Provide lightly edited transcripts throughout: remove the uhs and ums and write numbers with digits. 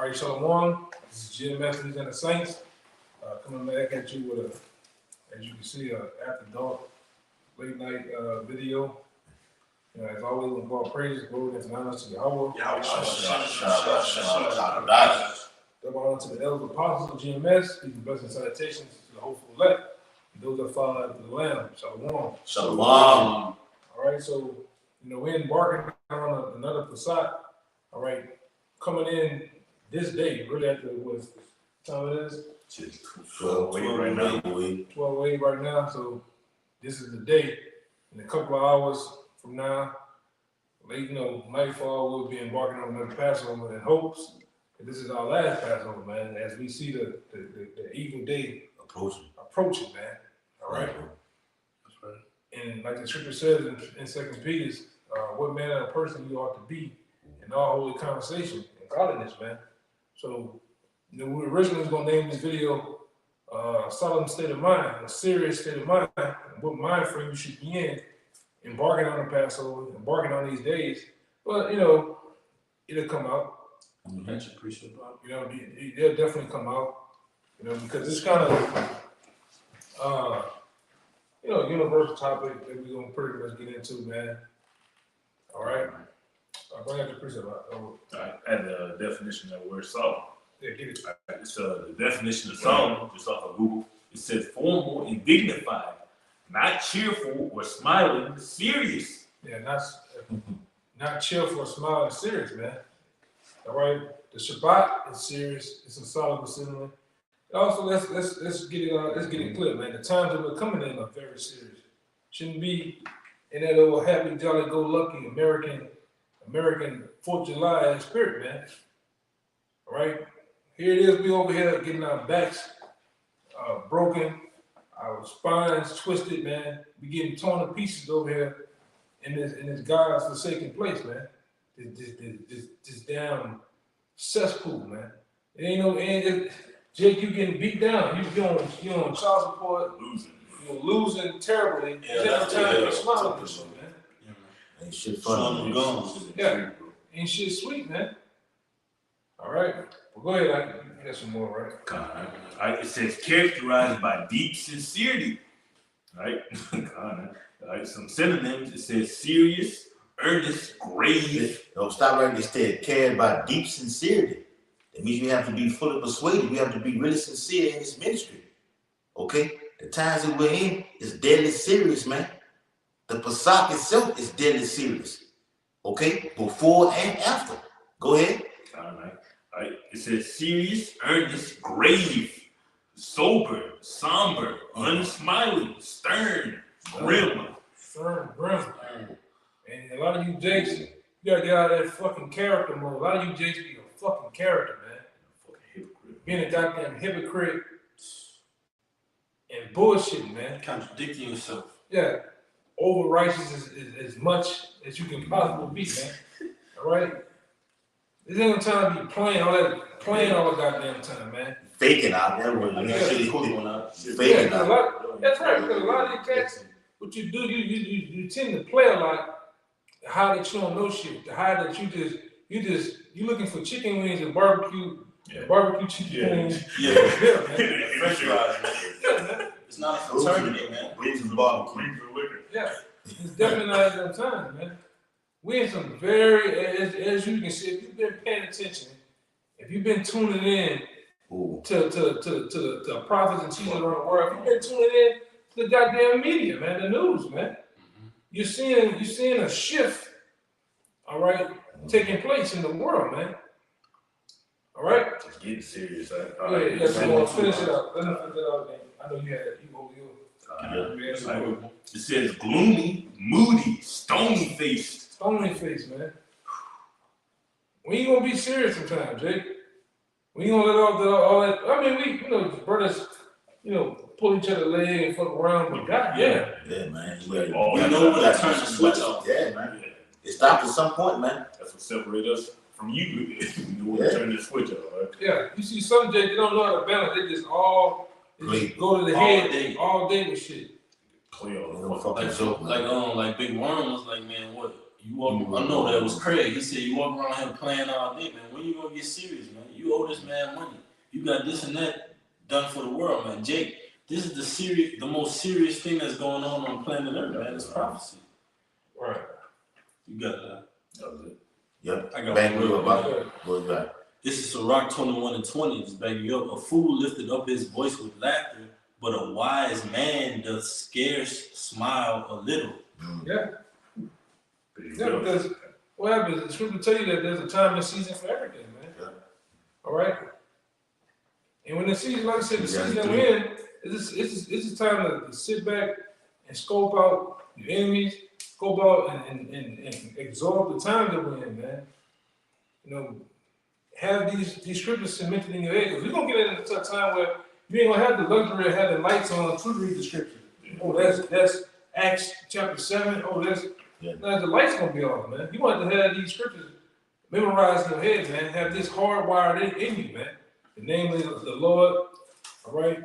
All right, Shalom. This is GmsLouisianaSaints. Coming back at you with as you can see, after dark late night video. As always, we call praises, glory, and honor to Yahweh. Double honor to the elders, apostles of GMS. Peace and blessings, salutations to the hopeful elect, and those that follow after the Lamb. Shalom. Shalom. All right, so we're embarking on another Passat. All right, coming in this day, really after what time it is? 12:08 right now. 12:08 right now. So this is the day. In a couple of hours from now, late nightfall, we'll be embarking on another Passover in hopes that this is our last Passover, man. As we see the evil day approaching, man. All right. That's right. And like the scripture says in 2 Peter, what manner of person you ought to be in all holy conversation and godliness, man. So, we originally was gonna name this video "Solemn State of Mind," a serious state of mind, and what mind frame you should be in, embarking on the Passover, embarking on these days. But it'll come out. They'll definitely come out. Because it's kind of universal topic that we're gonna pretty much get into, man. All right. Bring out the precept. And the definition of the word solemn. Yeah, get it. It's the definition of solemn, just off of Google. It says formal and dignified, not cheerful or smiling, serious. Yeah, not cheerful or smiling, serious, man. All right. The Shabbat is serious. It's a solemn assembly. Also, let's get it clear, man. The times that we're coming in are very serious. Shouldn't be in that old happy, jolly, go lucky American 4th of July spirit, man. All right. Here it is, we over here getting our backs broken, our spines twisted, man. We getting torn to pieces over here in this God's forsaken place, man. This damn cesspool, man. It ain't Jake, you getting beat down. You on child support, losing terribly. Yeah, that's the time to smile this shit, man. Ain't shit fun. Yeah, ain't shit sweet, man. All right. Well, go ahead. I got some more, right? It says characterized by deep sincerity. Right? Right. Some synonyms. It says serious, earnest, grave. No, stop right there. It said carried by deep sincerity. That means we have to be fully persuaded. We have to be really sincere in this ministry. Okay? The times that we're in is deadly serious, man. The Pesach itself is deadly serious. Okay? Before and after. Go ahead. All right. It says serious, earnest, grave, sober, somber, unsmiling, stern, grim. Stern, grim. And a lot of you jakes, you gotta get out of that fucking character mode. A lot of you jakes be a fucking character, man. Fucking hypocrite. Being a goddamn hypocrite and bullshit, man. Contradicting yourself. Yeah. Over righteous as much as you can possibly be, man. All right? This ain't no time to be playing all the goddamn time, man. Faking out there. Faking out. That's right, because a lot of these cats, what you do, you tend to play a lot, how that you don't know shit, the how that you looking for chicken wings and barbecue chicken wings. Yeah. French fries, man. It's not a fraternity, man. Wings and barbecue. Yeah, it's definitely not at that time, man. We in some very, as you can see, if you've been paying attention, if you've been tuning in to the prophets and teachers around the world, if you've been tuning in to the goddamn media, man, the news, man, you're seeing a shift, all right, taking place in the world, man. All right. It's getting serious. So finish it up. Let me finish it out, man. I know you over here. It says gloomy, moody, stony faced. Stony face, man. When you gonna be serious sometimes, Jake? When you gonna let all that? I mean, we, brothers, pull each other leg and fuck around, but goddamn. Yeah, man. We know when to turn the switch off. Yeah, man. It stopped at some point, man. That's what separates us from you. We know when to turn the switch off, right? Yeah, you see some Jake, they don't know how to balance. They just go to the head all day with shit. Play all the like Big Worm was like, man, what? You walk. I know that was Craig. He said you walk around here playing all day, man. When you gonna get serious, man? You You owe this man money. You got this and that done for the world, man. Jake, this is the most serious thing that's going on planet Earth, man. It's prophecy. Right. You got that. That was it. Yep. I got Back one you real up, quick. Bob. Go back. This is Sirach 21:20. Just backing you up. A fool lifted up his voice with laughter, but a wise man doth scarce smile a little. Yeah. Yeah, because what happens? The scripture tell you that there's a time and season for everything, man. Yeah. All right. And when the season, like I said, the season that we're in, it's just time to sit back and scope out your enemies, scope out and absorb the time that we're in, man. You know, have these scriptures cemented in your head. Because we're gonna get into a time where you ain't gonna have the luxury of having lights on to read the scripture. Oh, that's Acts chapter 7. Oh, now the lights gonna be on, man. You want to have these scriptures memorized in your head, man. Have this hardwired in you, man. The name of the Lord, all right,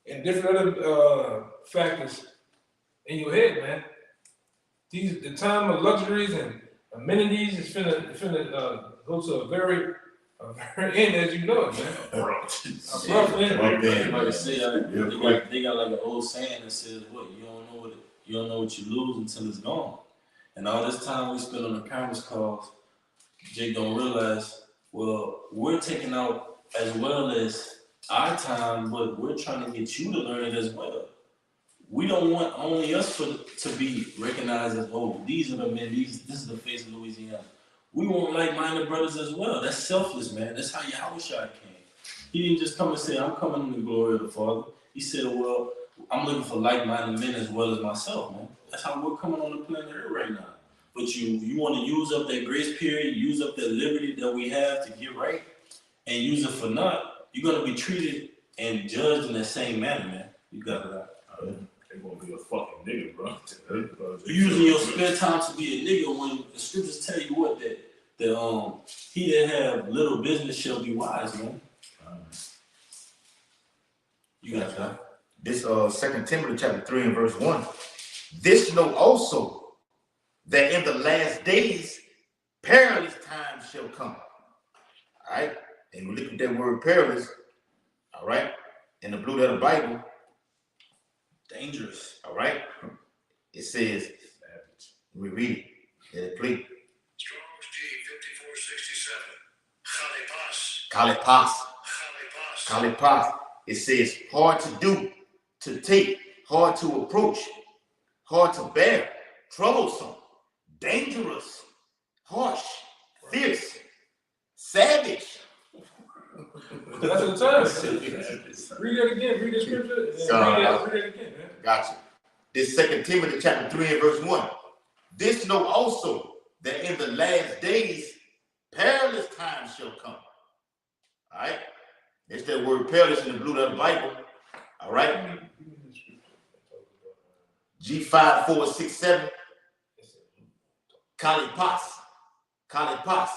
and different other factors in your head, man. The time of luxuries and amenities is finna go to a very end, as you know it, man. A rough end. Like I say, they got like an old saying that says, "What you don't know what you lose until it's gone." And all this time we spend on the conference calls, Jake don't realize. Well, we're taking out as well as our time, but we're trying to get you to learn it as well. We don't want only us to be recognized as, oh, these are the men, this is the face of Louisiana. We want like-minded brothers as well. That's selfless, man. That's how Yahushua came. He didn't just come and say, I'm coming in the glory of the Father. He said, well, I'm looking for like-minded men as well as myself, man. That's how we're coming on the planet Earth right now. But you want to use up that grace period, use up that liberty that we have to get right, and use it for naught, you're going to be treated and judged in that same manner, man. You got that. They gonna be a fucking nigga, bro. You using your spare time to be a nigga when the scriptures tell you what, that he that have little business shall be wise, man. You got that. This 2 Timothy chapter 3 and verse 1. This know also that in the last days perilous times shall come. All right. And we look at that word perilous, all right, in the blue letter Bible. Dangerous. All right. It says, let me read it. Let it please. Strong's G 5467. Kalipas. Kalipas. Kalipas. It says hard to do, to take, hard to approach, hard to bear, troublesome, dangerous, harsh, fierce, savage. That's the time. Read it again. Read the scripture. And read it again, man. Gotcha. This 2 Timothy chapter 3 and verse 1. This know also that in the last days perilous times shall come. All right. There's that word perilous in the blue letter Bible. All right. G5467. Kalipas. Kalipas.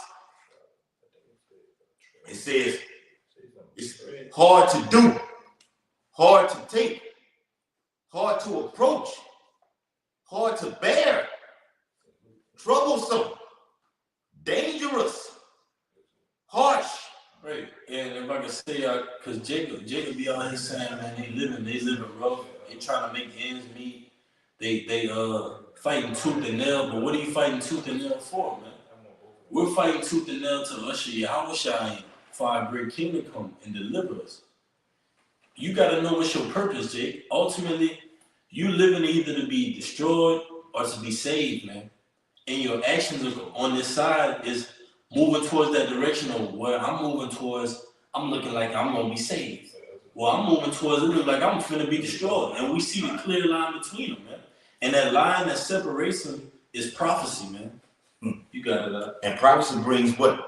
It says it's hard to do, hard to take, hard to approach, hard to bear, troublesome, dangerous, harsh. Right. And if I can say, because Jacob be out here saying, man, they living rough. They trying to make ends meet. They fighting tooth and nail. But what are you fighting tooth and nail for, man? We're fighting tooth and nail to usher Yahushua in for our great king to come and deliver us. You got to know what's your purpose, Jake. Ultimately, you living either to be destroyed or to be saved, man. And your actions on this side is moving towards that direction of where I'm moving towards. I'm looking like I'm going to be saved. Well, I'm moving towards it look like I'm finna be destroyed. And we see the clear line between them, man. And that line that separates them is prophecy, man. You got it. And prophecy brings what?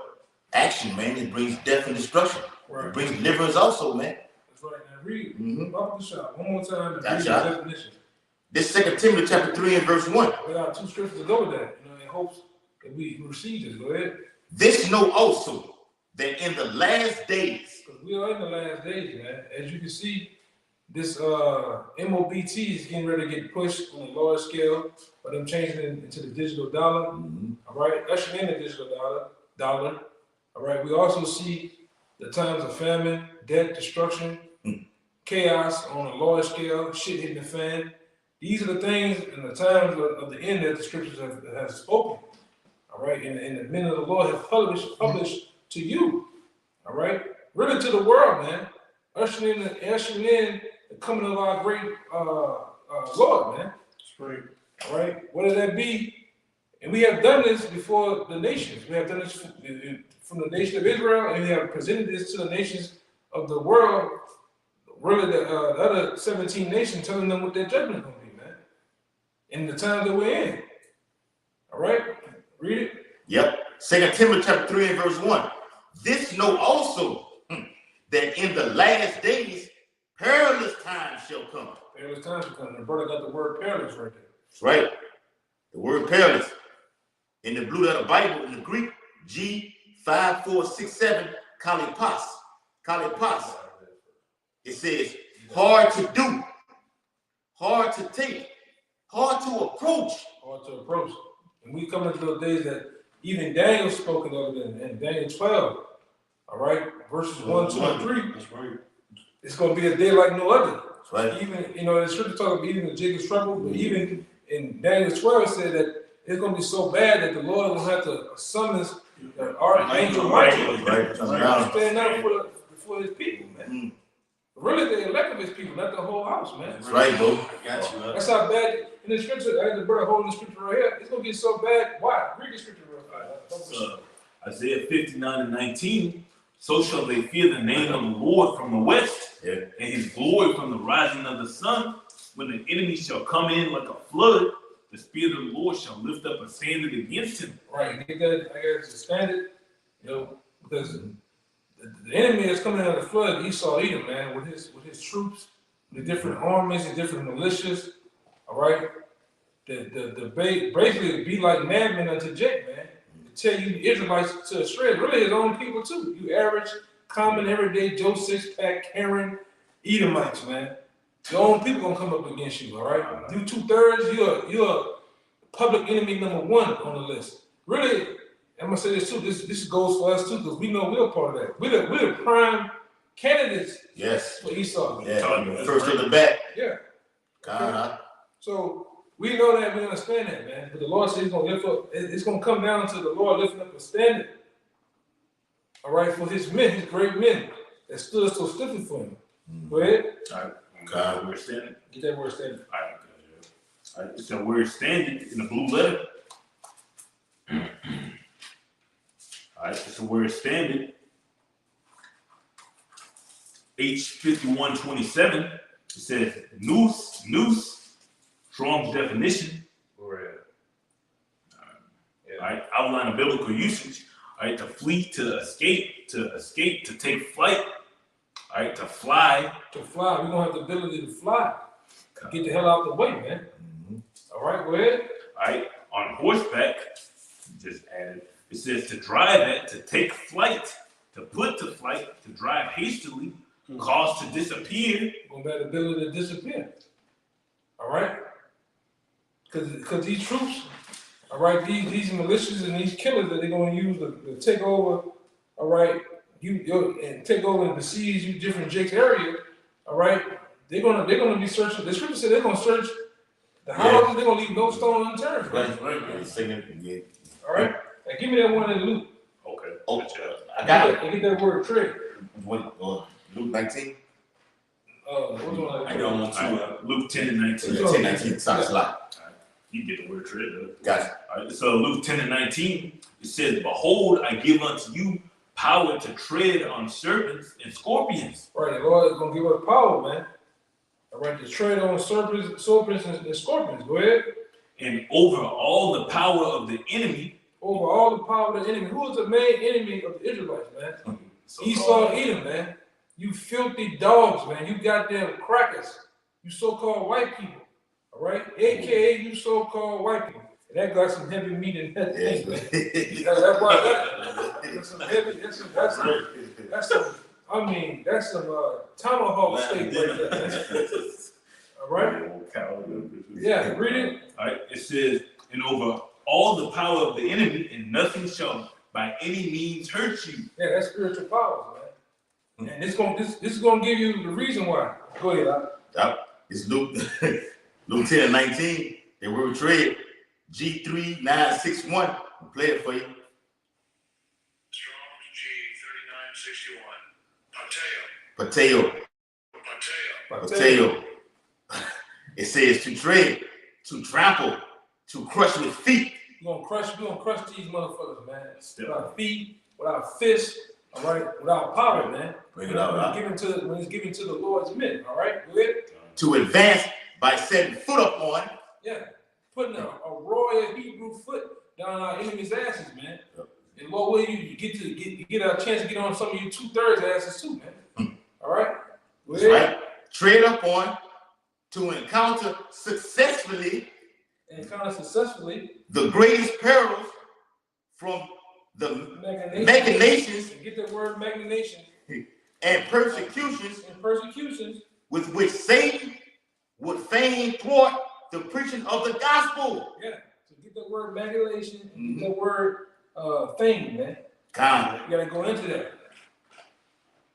Action, man. It brings death and destruction. Right. It brings deliverance also, man. That's right. Now read. Mm-hmm. Up the shot one more time and read That's the right. definition. This 2 Timothy chapter 3 and verse 1. We got 2 scriptures to go with that, in hopes that we receive this. Go ahead. This know also that in the last days. Because we are in the last days, man. As you can see, this MOBT is getting ready to get pushed on a large scale by them changing it into the digital dollar. Mm-hmm. All right, ushering in the digital dollar. All right, we also see the times of famine, death, destruction, chaos on a large scale, shit hitting the fan. These are the things and the times of the end that the scriptures have spoken. All right, and the men of the Lord have published to you. All right, really to the world, man. Ushering in the coming of our great Lord, man. That's right. All right, what does that be? And we have done this before the nations. We have done this from the nation of Israel, and we have presented this to the nations of the world. Really, the other 17 nations, telling them what their judgment is going to be, man. In the time that we're in. All right, read it. Yep. 2 Timothy chapter 3 and verse 1. This know also that in the last days perilous times shall come. Perilous times shall come. The brother got the word perilous right there. That's right. The word perilous. In the blue letter Bible, in the Greek, G5467, kalipos. Kalipos. It says hard to do, hard to take, hard to approach. Hard to approach. And we come into those days that even Daniel spoke of in Daniel 12. All right, verses 1, 2, and 3. That's right. It's going to be a day like no other. That's right. Even, the scripture talk about even the Jacob's trouble, but even in Daniel 12, it said that it's going to be so bad that the Lord will have to summon the archangel Michael. Right. Stand out before his people, man. Really, the elect of his people, not the whole house, man. That's right, bro. I got you. That's how bad in the scripture. I had the brother holding the scripture right here. It's gonna get so bad. Why? Read the scripture real fast. So, Isaiah 59:19. So shall they fear the name of the Lord from the west, and his glory from the rising of the sun. When the enemy shall come in like a flood, the Spirit of the Lord shall lift up a standard against him. Right. Get that? I got to stand it. Because the enemy that's coming out of the flood, Esau Edom, man, with his troops, the different armies, the different militias. All right. Basically be like madmen unto Jake, man. To tell you the Israelites to shreds, really his own people too. You average, common, everyday Joe Six-Pack, Karen, Edomites, man. Your own people gonna come up against you, all right? You 2/3, you're public enemy number 1 on the list. Really, I'm gonna say this too. This goes for us too, because we know we're part of that. We're the prime candidates. Yes. For Esau. Yeah. First to the back. Yeah. Okay. So we know that, we understand that, man. But the Lord said he's gonna lift up. It's gonna come down to the Lord lifting up a standard. All right, for his men, his great men that stood so stiffly for him. Go ahead. All right. God, we're standing. Get that word standard. All right. So we're standing in the blue letter. All right. So we're standing. H5127. It says noose. Strong's definition. All right. Outline of biblical usage. All right. To flee, to escape, to take flight. All right. To fly. To fly. We're gonna have the ability to fly. Get the hell out the way, man. All right, go ahead. All right. On horseback, just added. It says to drive at, to take flight, to put to flight, to drive hastily, cause to disappear. Gonna have the ability to disappear. All right? Because these troops, all right, these militias and these killers that they're gonna use to take over, all right, and take over and besiege you different Jake's area, all right, they're gonna be searching. The scripture said they're gonna search the houses, they're gonna leave no stone unturned. Right. All right? Now give me that one in Luke. Okay. Oh, I got it. And get that word trade. Luke 19. What's one? I got one too. Luke 10 and 19. 10, 19. Sounds a lot. You get the word tread. Gotcha. All right, so Luke 10 and 19, it says, "Behold, I give unto you power to tread on serpents and scorpions." Right, the Lord is gonna give us power, man. All right, to tread on serpents and scorpions. Go ahead. And over all the power of the enemy. Over all the power of the enemy. Who is the main enemy of the Israelites, man? Esau Edom, man. You filthy dogs, man. You goddamn crackers. You so-called white people. All right? AKA you so-called white people. And that got some heavy meat in that thing, man. That's why that's some heavy, that's some tomahawk steak right there, man. All right? Yeah, read it. All right, it says, "And over all the power of the enemy, and nothing shall by any means hurt you." Yeah, that's spiritual powers, man. And this is gonna give you the reason why. Go ahead, Yep. It's Luke, Luke 10:19. The word trade, G3961. I'll play it for you. Strong's G3961. Pateo. Pateo. It says to tread, to trample, to crush with feet. We're gonna crush these motherfuckers, man. With our feet, with our fists, all right, with our power, man. Bring it out. When it's given to the Lord's men, all right? Go ahead. To advance by setting foot upon. Yeah, putting a royal Hebrew foot down our enemy's asses, man. And Lord, will you get a chance to get on some of your 2/3 asses too, man. All right? That's right. Tread upon to encounter successfully the greatest perils from the machinations. Get the word machination. And persecutions with which Satan would fain thwart the preaching of the gospel. Yeah. So get the word machination and get the word thing, man. God. You gotta go into that.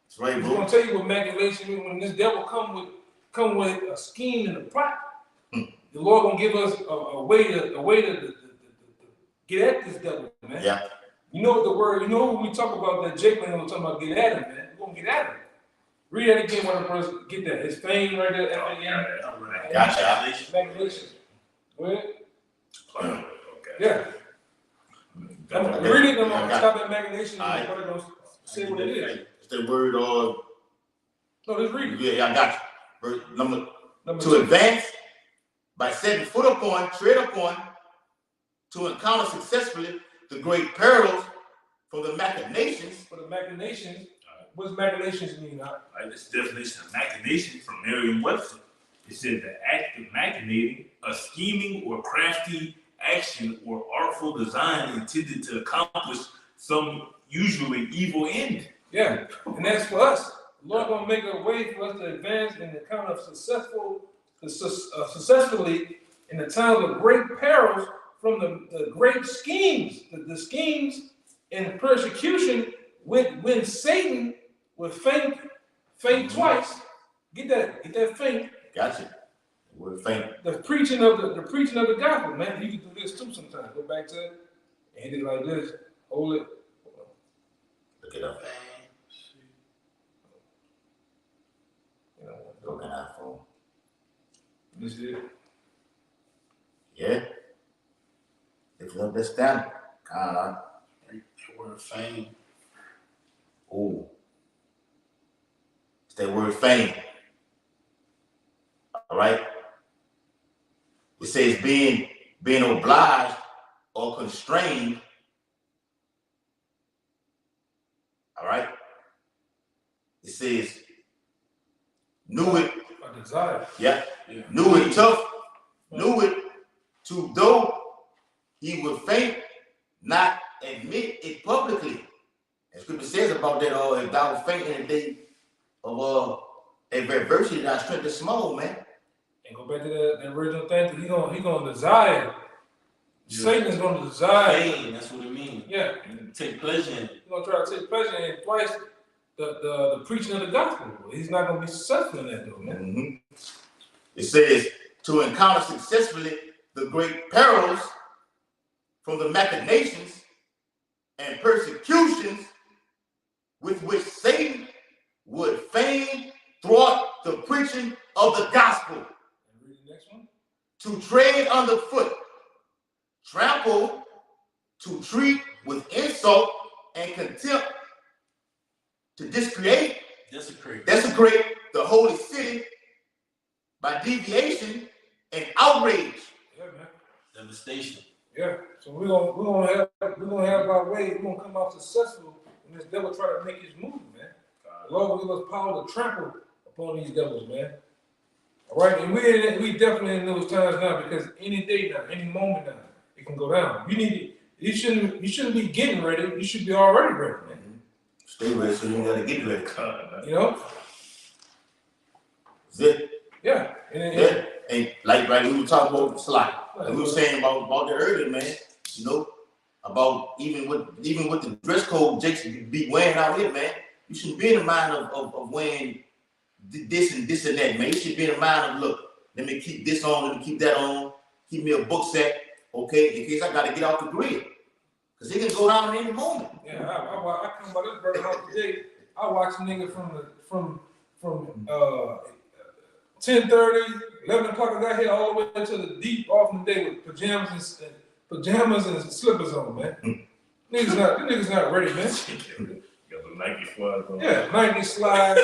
That's right, bro. I'm gonna tell you what machination means. When this devil come with a scheme and a plot, the Lord gonna give us a way to get at this devil, man. Yeah. You know what the word, when we talk about that Jake man, we're talking about get at him, man. We're gonna get at him. Read that again when the person get that. His fame right there. Gotcha. Machination. Go ahead. Okay. Yeah. Read it, and I'm gonna stop that machination and I'm gonna say what it is. It's the word No, just read it. yeah, I got you. Verse number to 2. advance by setting foot upon, tread upon, to encounter successfully the great perils from the machinations. For the machinations, what does machinations mean? Right, this definition of machination from Merriam-Webster. It said the act of machinating, a scheming or crafty action or artful design intended to accomplish some usually evil end. Yeah, and that's for us. The Lord gonna make a way for us to advance and to kind of successfully in the times of great perils from the great schemes, the schemes and persecution when Satan would faint twice. Get that faint. Gotcha. The word faint. The preaching of the gospel, man. You can do this too sometimes. Go back to it and hit it like this. Hold it. Look it up. Broken iPhone. This is it. Yeah. If you understand, God. The word fame. Oh. It's that word fame. All right. It says being obliged or constrained. All right. It says knew it. A desire. Yeah. Knew it tough. Knew it to though he would faint, not admit it publicly. And scripture says about that, if thou faint in the day of adversity, thy strength is small, man. And go back to the original thing. He gonna desire. Yeah. Satan is gonna desire. Fame, that's what it means. Yeah. Take pleasure in it. He's gonna try to take pleasure in twice the preaching of the gospel. He's not gonna be successful in that though, man. Mm-hmm. It says to encounter successfully the great perils from the machinations and persecutions with which Satan would fain thwart the preaching of the gospel. And read the next one. To tread underfoot, trample, to treat with insult and contempt, to desecrate the holy city by deviation and outrage. Yeah, man. Devastation. Yeah. So we're gonna have our way. We're gonna come out successful when this devil try to make his move, man. The Lord will give us power to trample upon these devils, man. All right, and we definitely in those times now because any day now, any moment now, it can go down. You shouldn't be getting ready. You should be already ready, man. Stay ready, so you gotta get ready. You know. That's it. Yeah. And like we were talking about slide. Like we were saying about that earlier, man. You know, about even with the dress code Jakes be wearing out here, man. You shouldn't be in the mind of when this and that, man. You should be in the mind of, look, let me keep this on, let me keep that on, keep me a book set, okay, in case I gotta get off the grid. Because it can go down at any moment. Yeah, I come by this burger house today. I watch a nigga from 10:30, 11 o'clock. I got here all the way to the deep off in the day with pajamas and slippers on, man. Niggas not ready, man. Got the Nike slides on. Yeah, Nike slides,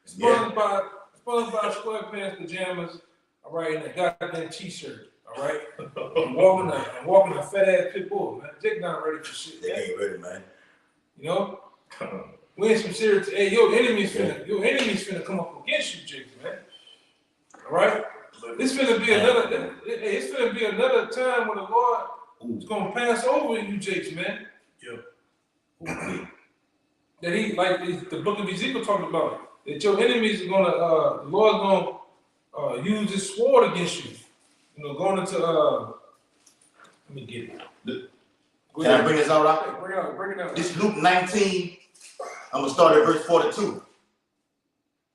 spun by sweatpants, pajamas, all right, and a goddamn t-shirt, all right. And walking a fat ass pit bull, man. Jake not ready for shit. They ain't ready, man. You know, we in some serious. Hey, your enemies finna come up against you, Jake, man. All right. It's finna be another. It's finna be another time when the Lord is gonna pass over you, Jakes, man. Yeah. That he, like the book of Ezekiel talking about, that your enemies are gonna, the Lord gonna use his sword against you. You know, going into let me get it. Can I bring this out? Right? Bring it out. This Luke 19. I'm gonna start at verse 42.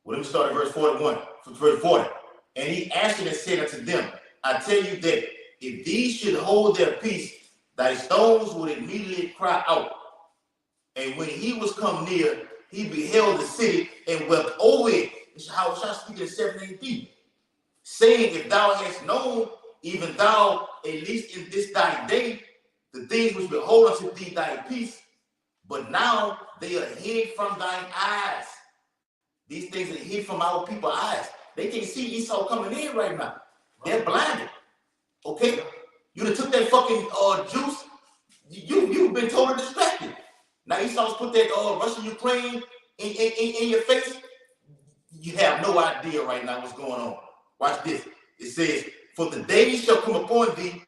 Well, let me start at verse 41. Verse 40. And he answered and said unto them, I tell you that if these should hold their peace, thy stones would immediately cry out. And when he was come near, he beheld the city and wept over it. This is how I speak in 7 AD. Saying, if thou hast known, even thou, at least in this thy day, the things which behold unto thee thy peace, but now they are hid from thine eyes. These things are hid from our people's eyes. They can't see Esau coming in right now. They're blinded. Okay? You done took that fucking juice. You've been totally distracted. Now Esau's put that Russia-Ukraine in your face. You have no idea right now what's going on. Watch this. It says, for the days shall come upon thee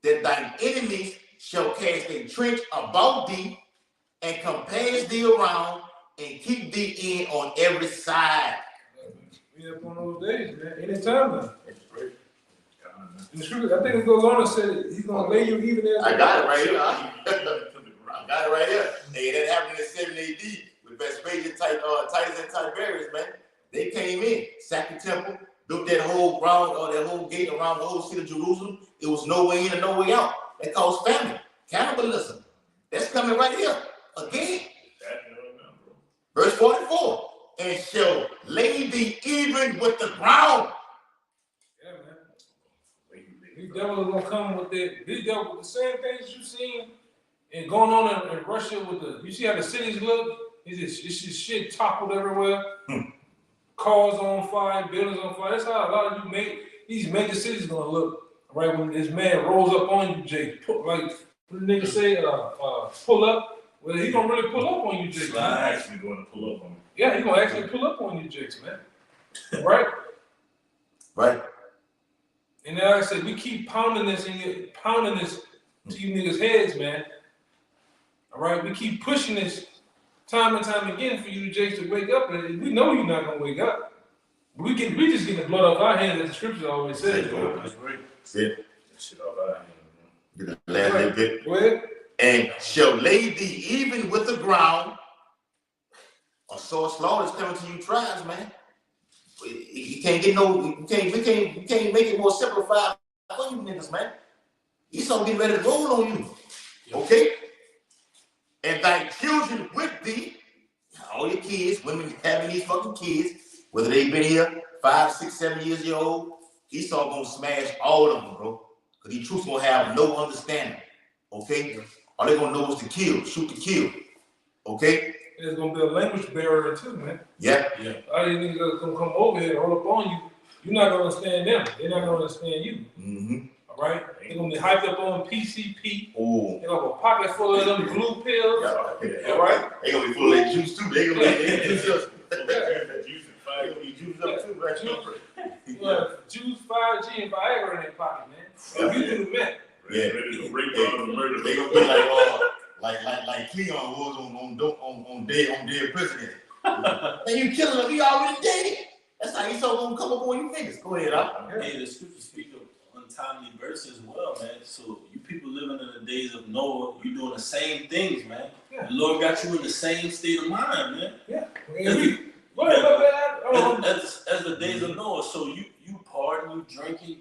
that thine enemies shall cast a trench about thee and compass thee around and keep thee in on every side. We up on those days, man. Anytime now. In the scripture, I think it goes on and said he's gonna lay you even as I got it right here. I got it right here. Hey, that happened in 7 AD with Vespasian, Titus and Tiberius, man. They came in, sacked the temple, built that whole ground or that whole gate around the whole city of Jerusalem. It was no way in and no way out. That caused famine, cannibalism. That's coming right here again. Verse 44, and shall lay thee even with the ground. Yeah, man. These devils are gonna come with the same things you've seen and going on in Russia with you see how the cities look? It's just shit toppled everywhere. Cars on fire, buildings on fire. That's how a lot of these major cities gonna look, right? When this man rolls up on you, Jake, like what the nigga say, pull up. Well, he gonna really pull up on you, Jake. He's actually going to pull up on me. Yeah, he gonna actually pull up on you, Jakes, man. Right? Right. And then like I said, we keep pounding this to you niggas' heads, man. All right, we keep pushing this time and time again for you, Jakes, to wake up, and we know you're not gonna wake up. We just get the blood off our hands, as the scripture always says. That's right. That's it. That shit off our hands, man. Get the last little bit. Go ahead. And shall lay thee even with the ground. A sore slaughter is coming to you tribes, man. You can't get we can't make it more simplified for you niggas, man. Esau getting ready to roll on you. Okay? And thy children with thee, all your kids, women having these fucking kids, whether they've been here 5, 6, 7 years old, Esau gonna smash all of them, bro. Because these troops gonna have no understanding. Okay? All they gonna know is to kill, shoot to kill. Okay? There's gonna be a language barrier too, man. Yeah. All these niggas are gonna come over here and roll up on you. You're not gonna understand them. They're not gonna understand you. Mm-hmm. All right? They're gonna be hyped up on PCP. Oh. They're gonna have a pocket full of them blue pills. Yeah. All right? They gonna be full of that juice too. They gonna be juice up. That juice and fire. They gonna be juiced up too, right? Juice, 5G, and Viagra in their pocket, man. You do the math. Yeah. Ready to break down the murder. They gonna be like Cleon was on dead president. Man, you killing him, he already dead. That's how Esau gonna come up on you niggas. Go ahead, Hey, the scriptures speak of untimely verses as well, man. So you people living in the days of Noah, you doing the same things, man. Yeah. The Lord got you in the same state of mind, man. Yeah. As the days of Noah, so you partying, you drinking,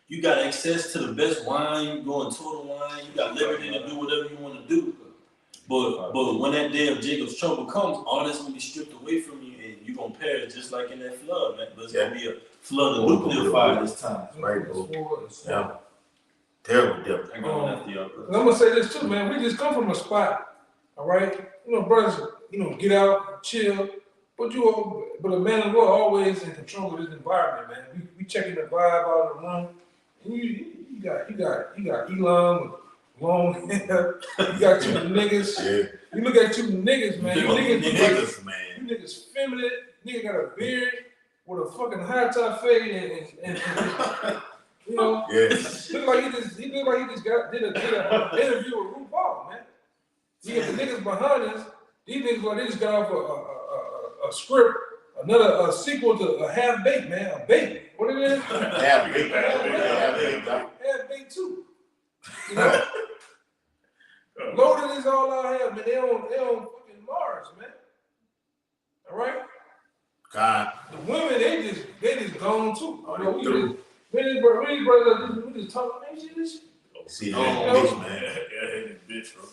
you got access to the best wine, you going total wine, you got liberty to do whatever you want to do. But when that day of Jacob's trouble comes, all that's gonna be stripped away from you, and you're gonna perish just like in that flood, man. But it's gonna be a flood of nuclear fire this time. Right, bro. Yeah. Terrible death. I'm gonna say this too, man. We just come from a spot, all right. Brothers, get out, chill. But a man of war always in control of this environment, man. We checking the vibe out of the room. And you got Elon with long hair. You got two niggas. Yeah. You look at two niggas, man. You niggas, man. You niggas feminine. Nigga got a beard with a fucking high top fade and look like he just did an interview with RuPaul, man. You got the niggas behind us. These niggas they just got off a script, a sequel to a Half Baked, man, a baby. What it is? Half Baked. Half Baked too. Loaded is all I have, man. They on fucking Mars, man. All right. God. The women, they just gone too. We just talking, man. See that bitch, man. Bitch, bro.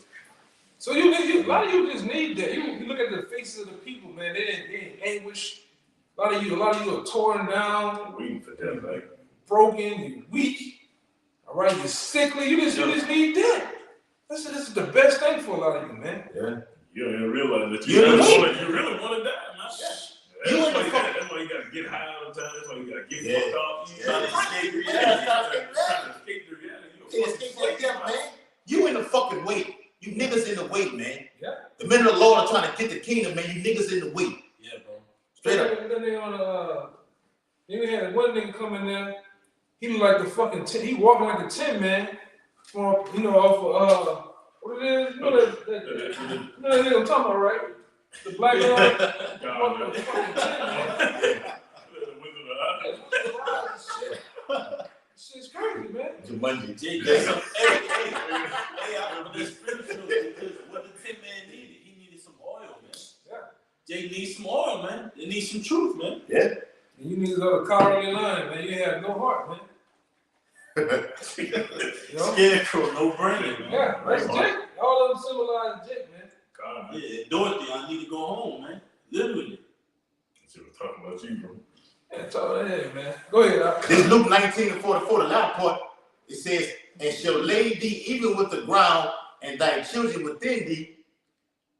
So a lot of you just need that. You look at the faces of the people, man. They in anguish. A lot of you are torn down. Waiting for that, like broken. You weak. All right, you're sickly. You just need that. This is the best thing for a lot of you, man. Yeah. You don't even realize that you really want to die, man. Yeah. That's why you got to get high all the time. That's why you got to get fucked up. You trying to escape the reality. Man. You in the fucking way. You niggas in the way, man. Yeah. The men of the Lord are trying to get the kingdom, man. You niggas in the way. Yeah, bro. Straight up. Then we had one nigga come in there. He looked like the fucking 10. He walking like a 10, man. From off what it is? You know that nigga I'm talking about, right? The black guy. Walking like a fucking 10, man. Shit's crazy, man. Jumanji. I remember this scripture because what the 10 man needed, he needed some oil, man. Yeah. Jay needs some oil, man. They need some truth, man. Yeah. And you need to go to cowardly line, man. You have no heart, man. Scarecrow, no brain, man. Yeah, that's Jake. All of them symbolize Jake, man. God, yeah, Dorothy, I need to go home, man. Literally. She was talking about you, bro. Yeah, talk ahead, man. Go ahead. This Luke 19:44, the latter part, it says, and shall lay thee even with the ground, and thy children within thee,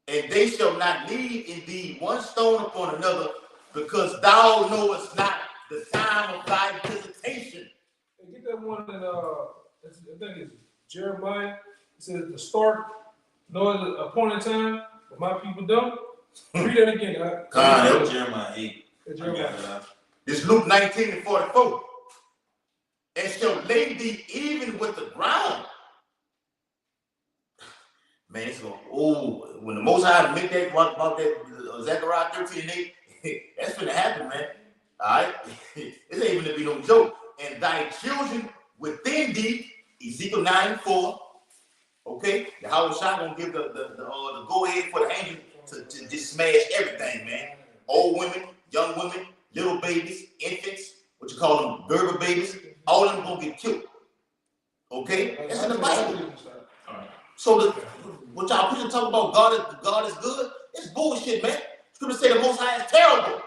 and they shall not leave in thee one stone upon another, because thou knowest not the time of thy visitation. Hey, get that one in, I think it's Jeremiah. It says, the start, know the appointed time, but my people don't. Read that again. Jeremiah 8. Jeremiah. This Luke 19:44. And shall lay thee even with the ground. Man, it's going, when the Most High make that about that Zechariah 13:8, that's gonna happen, man. All right, it ain't even to be no joke. And thy children within thee, Ezekiel 9:4. Okay, the Howard Shah gonna give the go ahead for the angel to just smash everything, man. Old women, young women, little babies, infants, what you call them, Gerber babies. All of them gonna get killed. Okay? That's in the Bible. So what y'all people talk about God is good, it's bullshit, man. Scripture say the Most High is terrible.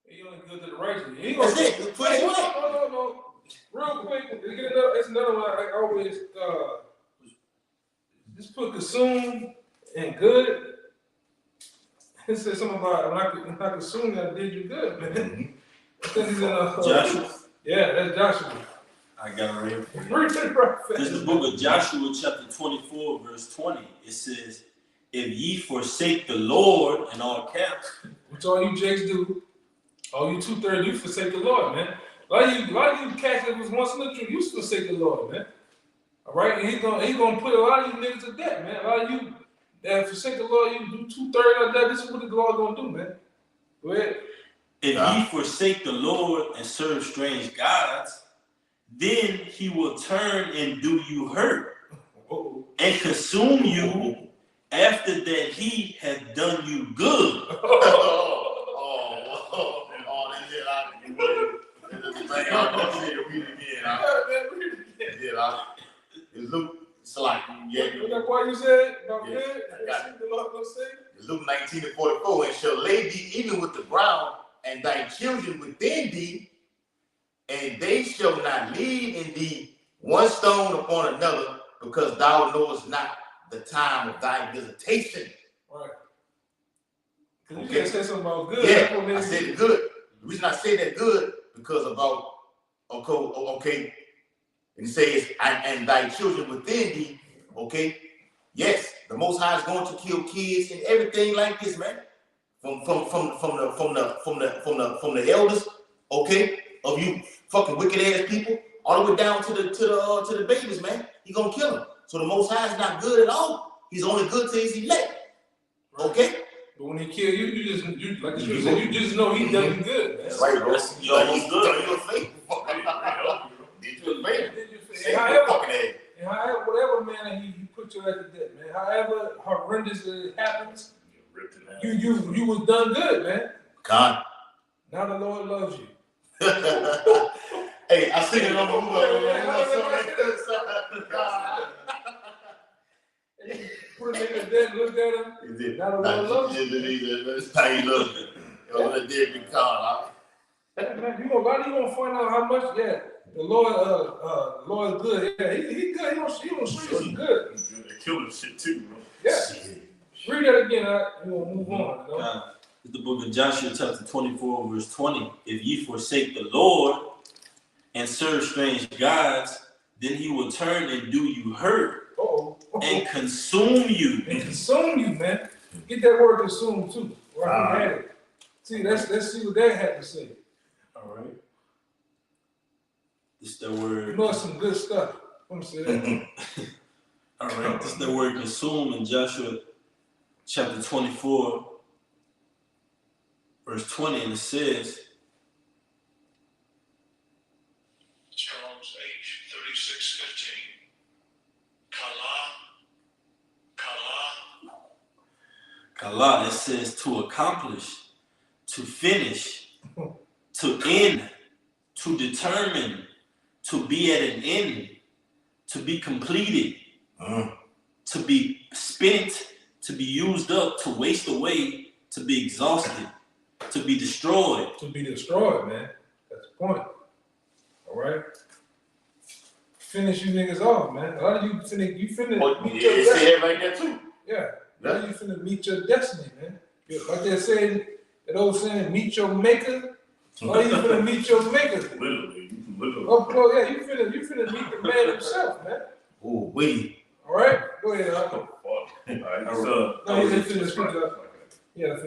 He only good to the righteous. That's it. No. Real quick, it's another one I always just put consume and good. It says something about when I consume that did you good, man. I think he's in Joshua. Yeah, that's Joshua. I got it right here. This is the book of Joshua, chapter 24, verse 20. It says, if ye forsake the Lord, in all caps. Which all you Jakes do, all you 2/3, you forsake the Lord, man. A lot of you cats that was once in the truth, you forsake the Lord, man. All right? And he's gonna put a lot of you niggas to death, man. A lot of you that forsake the Lord, you do 2/3 of that. This is what the Lord gonna do, man. Go ahead. If ye forsake the Lord and serve strange gods, then he will turn and do you hurt and consume you after that he had done you good. It's Luke. It's like That's why you said about Yeah, good. I got it. The Lord will say. Luke 19:44, and shall lay thee even with the ground, and thy children within thee, and they shall not leave in thee one stone upon another, because thou knowest not the time of thy visitation. Right. Because Okay. you just said something about good. Yeah, I said the good. The reason I say that good, because about, okay, and it says, and thy children within thee, okay? Yes, the Most High is going to kill kids and everything like this, man. From the elders, okay, of you fucking wicked ass people, all the way down to the babies, man. He gonna kill them. So the Most High is not good at all. He's only good to his elect. Okay. But when he kill you, you just like the scripture said, you just know he done you good. That's right, bro. You almost good. Did you a favor? Did you a favor? And however, whatever man he put you at the death, man. However horrendous it happens, you was done good, man. God. Now the Lord loves you. Hey, I seen it on the movie. Put a nigga dead, look at him. Now the Lord loves you. That's how you love it. It was a dead big car. Man, you gonna find out how much. Yeah, the Lord is good. Yeah, he good. He don't show you good. They killing shit too, bro. Yeah. Read that again. We'll move on. You know? The book of Joshua, chapter 24, verse 20. If ye forsake the Lord and serve strange gods, then he will turn and do you hurt and consume you. And consume you, man. Get that word consume too. Right, had it. See, let's see what that had to say. All right. This is the word. You know some good stuff. Let me say that. All right. This is the word consume in Joshua chapter 24, verse 20, and it says, Strong's H 3615. Kala, it says to accomplish, to finish, to end, to determine, to be at an end, to be completed, to be spent, to be used up, to waste away, to be exhausted, to be destroyed. To be destroyed, man. That's the point. All right. Finish you niggas off, man. A lot of you finna meet your destiny. Say it like that too. Yeah. A lot of you finna meet your destiny, man. Like they said, that old saying, meet your maker. A lot of you finna meet your maker. Literally. Up close, yeah, you finna meet the man himself, man. Oh, wait. All right? Go ahead,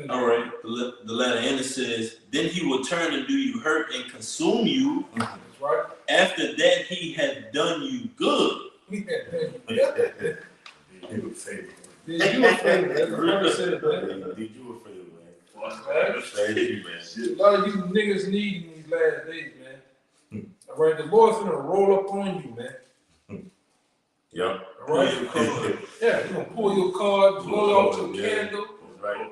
All right. The letter N, it says, then he will turn and do you hurt and consume you. That's right. After that, he had done you good. Did you a favor? That's what I said, man. Did you a favor, man? Thank you, man. A lot of you niggas need in these last days, man. All right, the Lord's gonna roll up on you, man. Yep. All right? Yeah, he's gonna pull your card, blow out your candle. Right.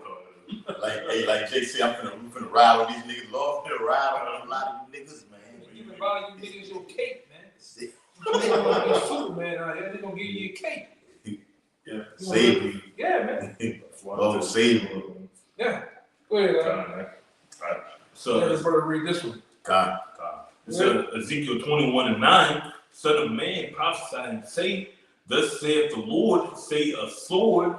Like Jay said, I'm finna ride on these niggas. Lord, I'm finna ride on a lot of you niggas, man. You can buy you niggas your cake, man. They gonna be Superman out here. They gonna give you a cake. Yeah. Save me. Yeah, man. Oh, save me. Yeah. Go ahead, So let us read this one. God. It says Ezekiel 21:9, Son of man, prophesy and say, thus saith the Lord, say a sword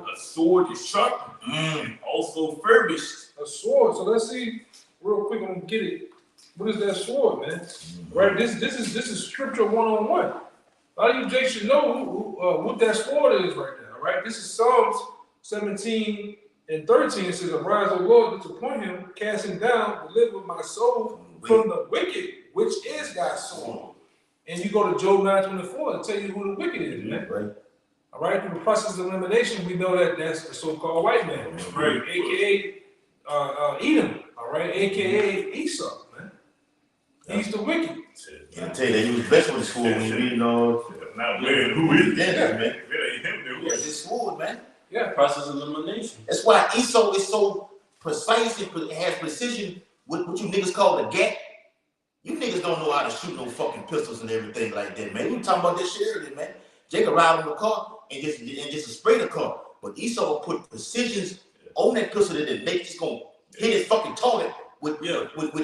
is sharpened, and also furbished. A sword. So let's see real quick. I'm gonna get it. What is that sword, man? Right. This is scripture 101. A lot of you Jay should know what that sword is right now. Right. This is Psalms 17 and 13. It says, "Arise, O Lord, to appoint him, casting down, deliver my soul from the wicked, which is God's sword." And you go to Job 9:24 and tell you who the wicked is, man. Right. All right. Through the process of elimination, we know that that's the so-called white man, right? AKA Edom. All right, AKA Esau, man. He's the wicked. I tell you that he was blessed with the sword when you know. Now, man, who is that, man? It ain't him, dude. Yeah, his sword, man. Yeah. Process of elimination. That's why Esau is so precise and has precision with what you niggas call the gap. You niggas don't know how to shoot no fucking pistols and everything like that, man. We were talking about this shit earlier, man. Jacob ride on the car and just spray the car. But Esau put precisions on that pistol that it's gonna hit his fucking target with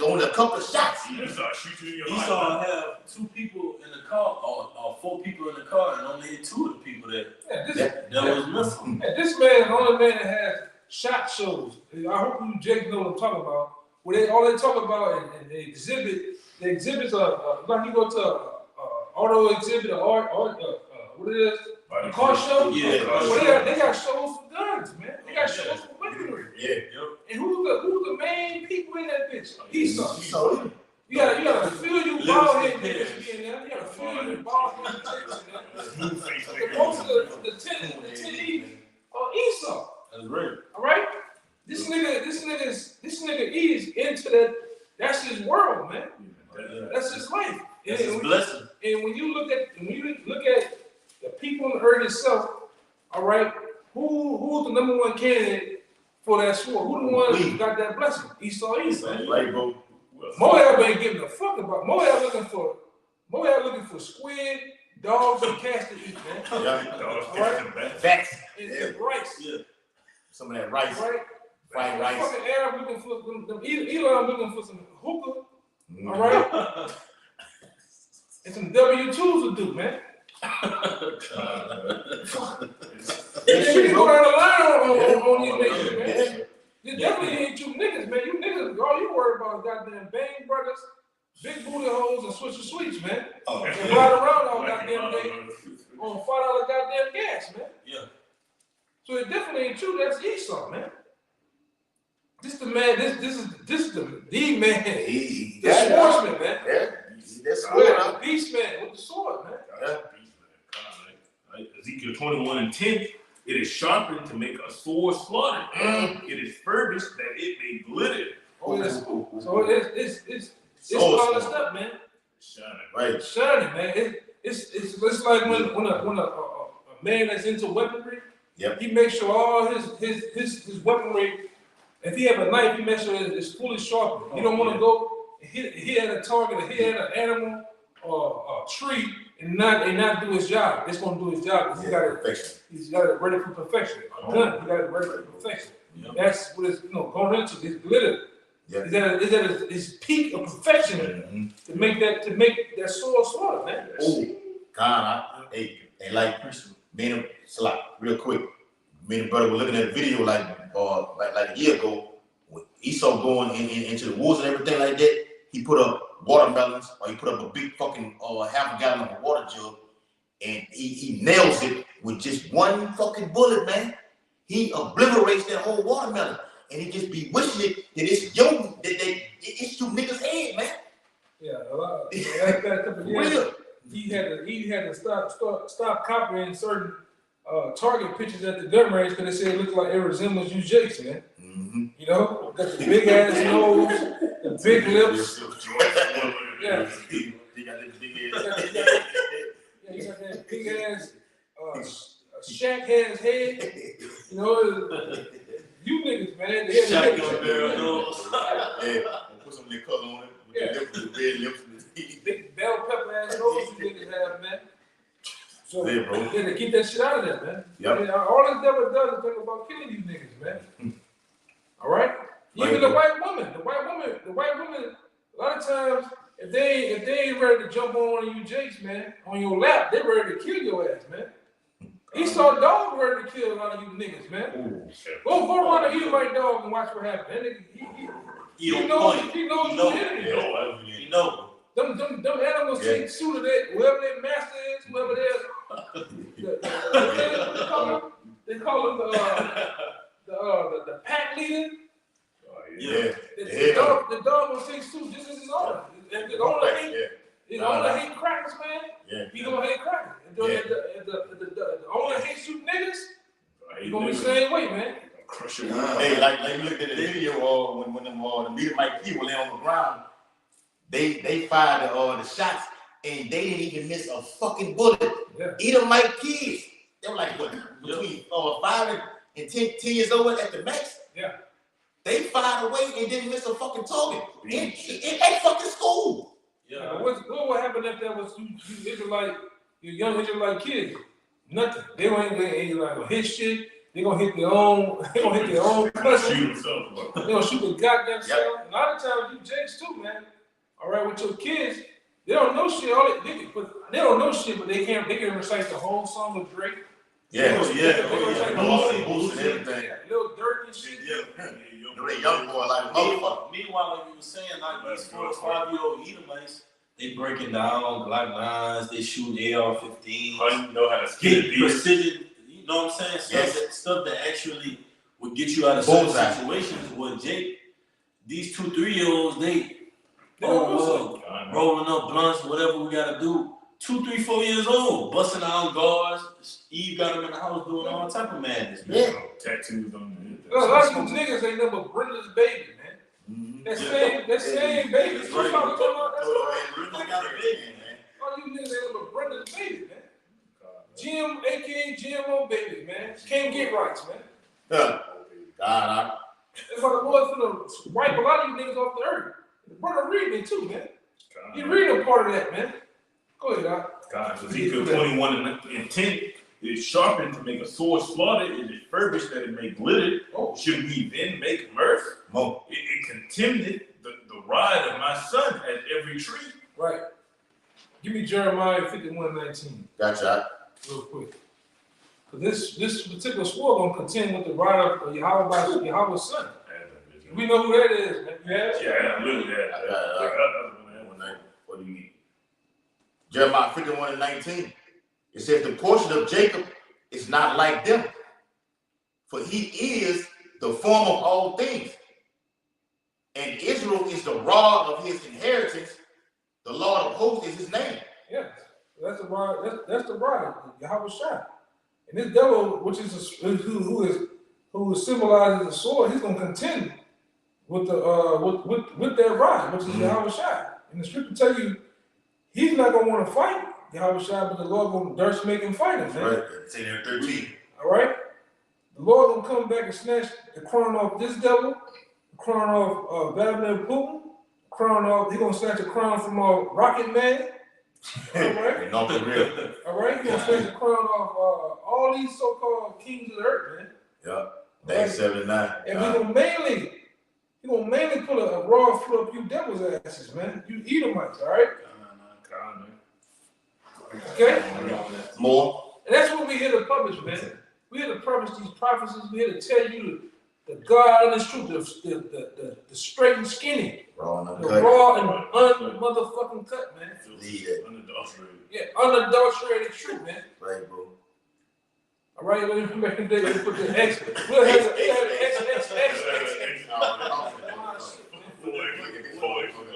only a couple of shots. Esau have 2 people in the car or 4 people in the car and only hit 2 of the people that was missing. Yeah, this man is the only man that has shot shows. I hope you Jake know what I'm talking about. Where all they talk about and they exhibits like you go to auto exhibit or what it is, a car show. Yeah, well, they got shows for guns, man. They got shows for weaponry. Yeah. And who's the main people in that bitch? Esau. Esau. You gotta feel you bald head niggas be in there. You gotta feel you bald head niggas in there. Most of the 10 are Esau. That's right. All right. This nigga is into that. That's his world, man. That's his life. That's his blessing. And when you look at the people on the earth itself, all right, who's the number one candidate for that sword? Who the one who got that blessing? Esau. Right, bro. Moab ain't giving a fuck about Moab looking for squid, dogs, and cats to eat, man. Yeah. Right? Facts. And rice. Yeah. Some of that rice. Right? Fried rice. Fucking Arab looking for Elon looking for some hookah. All right? And some W2s to do, man. We go down the line on these niggas, man. You definitely ain't you niggas, man. You niggas, all you worry about is goddamn Bang Brothers, big booty holes, and Swisher Sweets, man. And ride around all goddamn day on $5 goddamn gas, man. Yeah. So it definitely ain't true. That's Esau, man. This the man. This is the man. The swordsman, man. Yeah. That's The beast man with the sword, man. Yeah. Right? Ezekiel 21:10. It is sharpened to make a sword slaughter. It is furbished that it may glitter. Oh, yes. So it's all this stuff, man. Shining. Right. Shining, man. It's like when a man that's into weaponry, he makes sure all his weaponry. If he have a knife, he makes sure it's fully sharpened. You don't want to go hit at a target, or hit at an animal or a tree, and not do his job. It's gonna do his job. He's got it ready for perfection. A gun, he got it ready for perfection. That's what it's going into. It's glitter. Is that his peak of perfection to make that sword slaughter, man. Oh, God, and like real quick. Me and the brother were looking at a video like a year ago, with Esau going into the woods and everything like that. He put up watermelons, or he put up a big fucking half a gallon of a water jug, and he nails it with just one fucking bullet, man. He obliterates that whole watermelon, and he just be wishing it that it's you niggas' head, man. Yeah, a lot. After a couple of years, he had to stop copying certain target pictures at the gun range because they said it looked like it resembles you Jakes, man. You know, got the big ass nose, the big lips. Yeah. He got that big ass. Yeah, you got that big ass shack ass head. You know, you niggas, man. Shack on barrel nose. Yeah, put some of the color on it. With the red lips and the teeth. Big bell pepper ass nose you niggas have, man. So yeah, bro. You gotta keep that shit out of there, man. Yep. And all this devil does is think about killing you niggas, man. All right? Even the white woman, a lot of times, if they ain't ready to jump on you Jakes, man, on your lap, they ready to kill your ass, man. Esau dog ready to kill a lot of you niggas, man. Go run an Edomite dog and watch what happens. That nigga, he knows the enemy. You know. Them animals take suit of that, whoever their master is, whoever they call him the pack leader. The dog will take suit just as his owner. If the owner hate crackers, man, he gonna hate crackers. If the owner hate shoot niggas, he gonna be the same way, man. Hey, like you looked at the video when the Edomite people lay on the ground. They fired the shots and they didn't even miss a fucking bullet. Edomite kids, they were like what, between 5 and 10 years old at the max. Yeah. They fired away and didn't miss a fucking target in that fucking school. Yeah. But what would happen if that was you Israelite, you young Israelite kids? Nothing. They ain't gonna hit shit. They gonna hit their own. They gonna hit their own cousin. Shoot himself. They gonna shoot the goddamn self. Yep. A lot of times you jakes too, man. All right, with your kids, they don't know shit. They don't know shit, but they can recite the whole song of Drake. Yeah, Boosting everything. Little Dirk and shit. They young boy like motherfucker. Meanwhile, like you were saying, like these 4 or 5-year-old Edomites, they breaking down Glock 9s, they shoot AR-15s. How you know how to skin Get precision, you know what I'm saying? Stuff that actually would get you out of certain situations. Well, Jake, these 2-3-year-olds, they rolling up blunts, whatever we gotta do. 2, 3, 4 years old, busting out guards. Eve got them in the house doing all type of madness, man. Yeah. Tattoos on A lot of these niggas ain't never Brenda's baby, man. That same baby. That's You right. talking about that's right. Brenda got a baby, man. All you niggas ain't never Brenda's baby, man. Jim, aka GMO baby, man. Can't get rights, man. Yeah. God, That's why the Lord's gonna wipe a lot of you niggas off the earth. Brother reading it too, man. You reading a part of that, man. Go ahead, Doc. God, Ezekiel 21:10 is sharpened to make a sword slaughter, it is furbished that it may glitter. Oh. Should we then make mirth? Mo. It contemned the ride of my son at every tree. Right. Give me Jeremiah 51:19 Gotcha. real quick. Because this particular sword gonna contend with the ride of Yahweh's son. We know who that is, man. You have it? Yeah, I literally What do you mean? Jeremiah 51:19. It says the portion of Jacob is not like them, for he is the form of all things. And Israel is the rod of his inheritance. The Lord of hosts is his name. Yeah. That's the ride. That's the ride. Yahweh Shai. And this devil, which is who is symbolized as a sword, he's gonna contend with the with that rod, which is Yahweh Shai. And the scripture tell you he's not gonna want to fight Yahweh Shai, but the Lord gonna durst make him fight him, man. Right. Say there 13. All right. The Lord gonna come back and snatch the crown off this devil, the crown off Vladimir Putin, the crown off. He gonna snatch the crown from Rocket Man. All right. Not for real. All right. He gonna snatch the crown off all these so-called kings of the earth, man. Yeah. Day 79. And he gonna mainly put a raw foot up you devil's asses, man. You Edomites, all right? Okay? More. And that's what we here to publish, man. We here to publish these prophecies. We here to tell you the God and the truth, the straight and skinny, Raw and the uncut. raw and unmotherfucking cut, man. Lead it. Yeah, unadulterated truth, man. Right, bro. All right, let me come back and put the X. We'll have the X.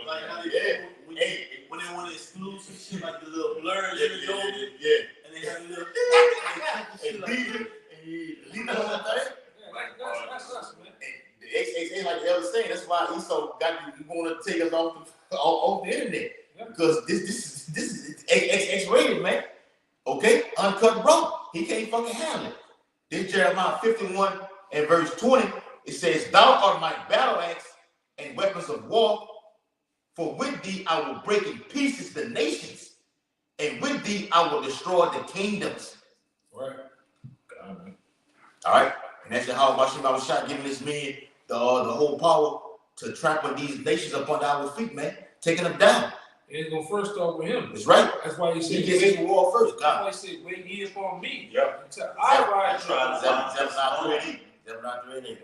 Like how they when they want to exclude some shit like the little blurs in the yoga, and they have a little shit like that. That's us, man. The XXA, like the elder saying, that's why Esau he want to take us off the internet. Because this is XX rated, man. Okay? Uncut raw. He can't fucking handle it. This Jeremiah 51 and verse 20, it says, Thou art my battle axe and weapons of war, for with thee I will break in pieces the nations, and with thee I will destroy the kingdoms. Right. All right? And that's how Bashim Shah giving this man the whole power to trample these nations up under our feet, man. Taking them down. It's gonna first start with him. That's right. That's why he said, He gets his war first. That's God. why he said, wait ye upon me. Yep. Until I rise.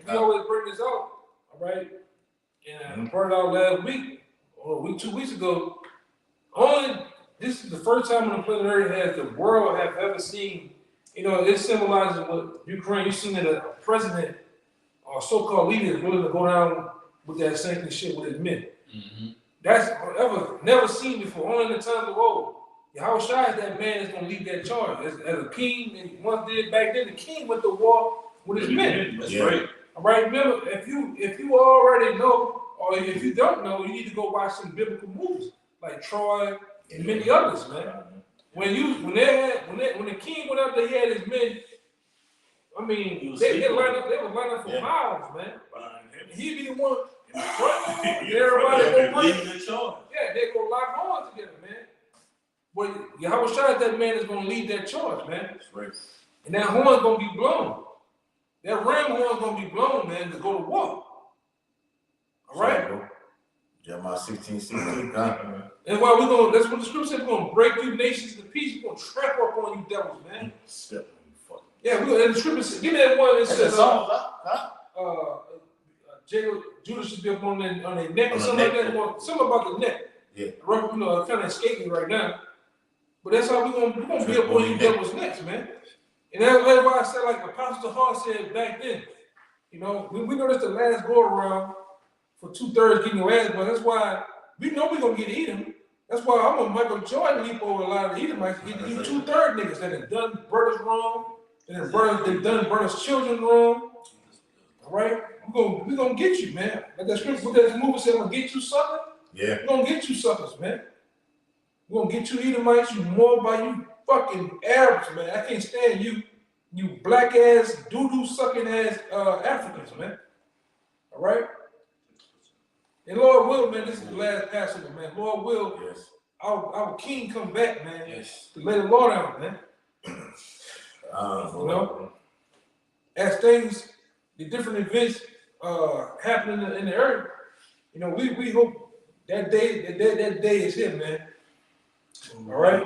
We always bring this out, all right? And I brought it out last week, or 2 weeks ago. This is the first time on the planet Earth has the world have ever seen, it symbolizes what Ukraine, you've seen that a president or so-called leader is willing to go down with that same shit with his men. Mm-hmm. That's never seen before, only in the time of old. Yahweh Shai is that man that's gonna lead that charge. As a king, and once did back then, the king went to war with his men. That's right. All right, remember, if you already know, or if you don't know, you need to go watch some biblical movies like Troy and many others, man. When the king went out there, he had his men I mean, He was they sleeping. line up. They would line up for Yeah. miles, man. Behind him. He'd be the one in the front. He Everybody in go front. break. Leading the charge. Yeah, they go lock horns together, man. But Yahweh Shai, that man is gonna lead that charge, man. That's right. And that horn's gonna be blown. That ram horn's gonna be blown, man, to go to war. All right. Bro. Jeremiah 16:16. God. And while that's what the scripture says, we're gonna break you nations to pieces. We're gonna trample up on you devils, man. Step on you, fuck. Yeah, and the scripture says, give me that one that That's says, the song, huh? Judas should be up on their neck or On the something like neck. that. Well, something about the neck. Yeah. Kind of escaping right now. But that's how we're gonna be up on you devils next, man. And that's why I said, like Apostle Hall said back then, we know this the last go around for 2/3 getting your ass, but that's why we know we're gonna get Edom. That's why I'm gonna Michael Jordan leap over a lot of Edomites. You 2/3 niggas that have done brothers wrong, and they've done brothers' children wrong. All right, we're gonna get you, man. Like that scripture, that movie said, "I'm gonna get you, sucker." Yeah. We're gonna get you, suckers, man. We're gonna get you Edomites, you more by you fucking Arabs, man. I can't stand you black ass, doo-doo sucking ass Africans, man. All right? And Lord will, man, this is the last Passover, man. Lord will, Yes. our king come back, man, Yes. to lay the law down, man. As things, the different events happen in the earth, we hope that day is here, man. All right?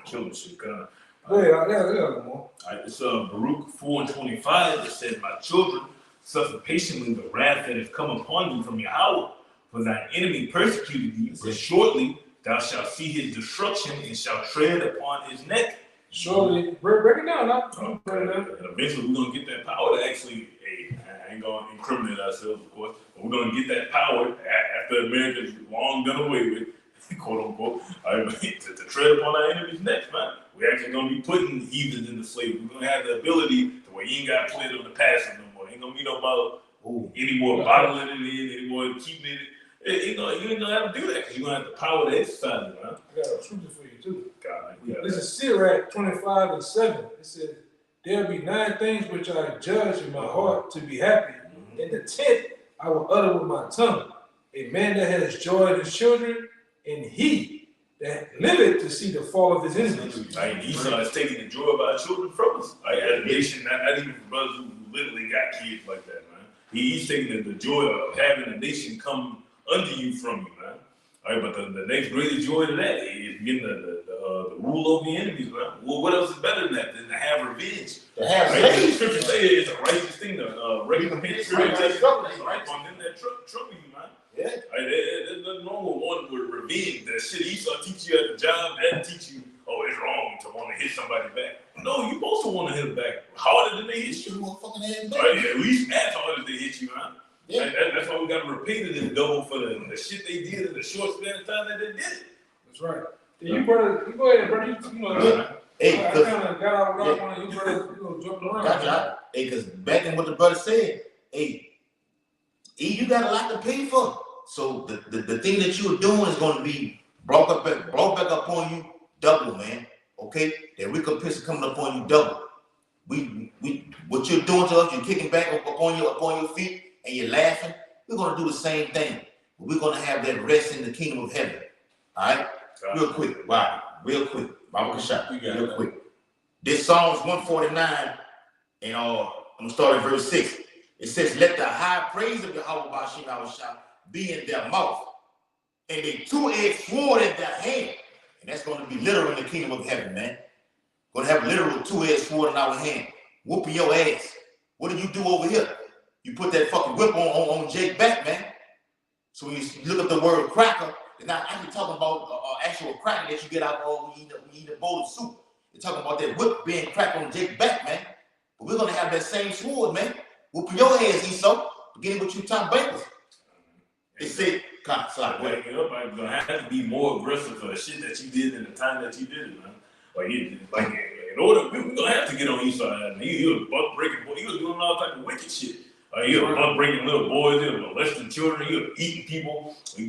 Killer shit, God. Go ahead, I got a little more. All right, it's Baruch 4:25. It says, "My children, suffer patiently the wrath that has come upon you from Yahweh, for thine enemy persecuted thee, but shortly thou shalt see his destruction and shalt tread upon his neck." Surely, break it down, huh? And eventually we're gonna get that power to actually, I ain't gonna incriminate ourselves, of course, but we're gonna get that power after America's long done away with, quote unquote, to tread upon our enemies' necks, man. We're actually gonna be putting heathens into slavery. We're gonna have the ability to where you ain't got to play on the passive no more. Ain't gonna be no about any more bottling it in, any more keeping it. You ain't gonna have to do that because you're gonna have the power to exercise it, man. I got a scripture for you, too. God, This is Sirach 25:7. It says, "There be 9 things which I judge in my heart to be happy. And the 10th I will utter with my tongue. A man that has joy in his children, and he that liveth to see the fall of his enemies." Like Esau is taking the joy of our children from us. Like as a nation, not even for brothers who literally got kids like that, man. He's taking the joy of having a nation come under you from you, man. All right, but the next greatest joy to that is getting the rule over your enemies, man. Well, what else is better than that than to have revenge? To have Right? slaves. The scripture say it's a righteous thing to recompense spiritual justice. Right on them that trouble you, man. Yeah. Right? There's nothing wrong with one with revenge. That shit Esau teach you at the job, that teach you, oh, it's wrong to want to hit somebody back. No, you also want to hit them back harder than they hit you. Right? At least as hard as they hit you, man. Yeah. That's why we got to repay to them double for the shit they did in the short span of time that they did it. That's right. Yeah, you go ahead, brother. Hey, I cause, kind of got out rock on you, brother. Jumping around. gotcha. Hey, cause back in what the brother said, hey, you got a lot to pay for. So the thing that you are doing is going to be brought back upon you double, man. Okay, that recompense is coming upon you double. What you're doing to us, you're kicking back upon your feet and you're laughing. We're gonna do the same thing. But we're gonna have that rest in the kingdom of heaven. All right, real quick, wow, real quick, Bible shot, real quick. This Psalms 149, and I'm gonna start at verse 6. It says, "Let the high praise of Yahweh Bashim Awashah be in their mouth, and a two-edged sword in their hand." And that's going to be literal in the kingdom of heaven, man. Going to have literal two-edged sword in our hand, whooping your ass. What did you do over here? You put that fucking whip on Jake back, man. So when you look at the word cracker, they're not actually talking about actual cracker that you get out when you eat a bowl of soup. They're talking about that whip being cracked on Jake's back, man. But we're going to have that same sword, man. Whooping your ass, Esau. Beginning with you top bankers. It said, God, sorry, go ahead. I'm gonna have to be more aggressive for the shit that you did in the time that you did it, man. In order, we're gonna have to get on Esau. He was buck breaking boy. He was doing all type of wicked shit. He was buck breaking little boys. He was molesting children. He was eating people. If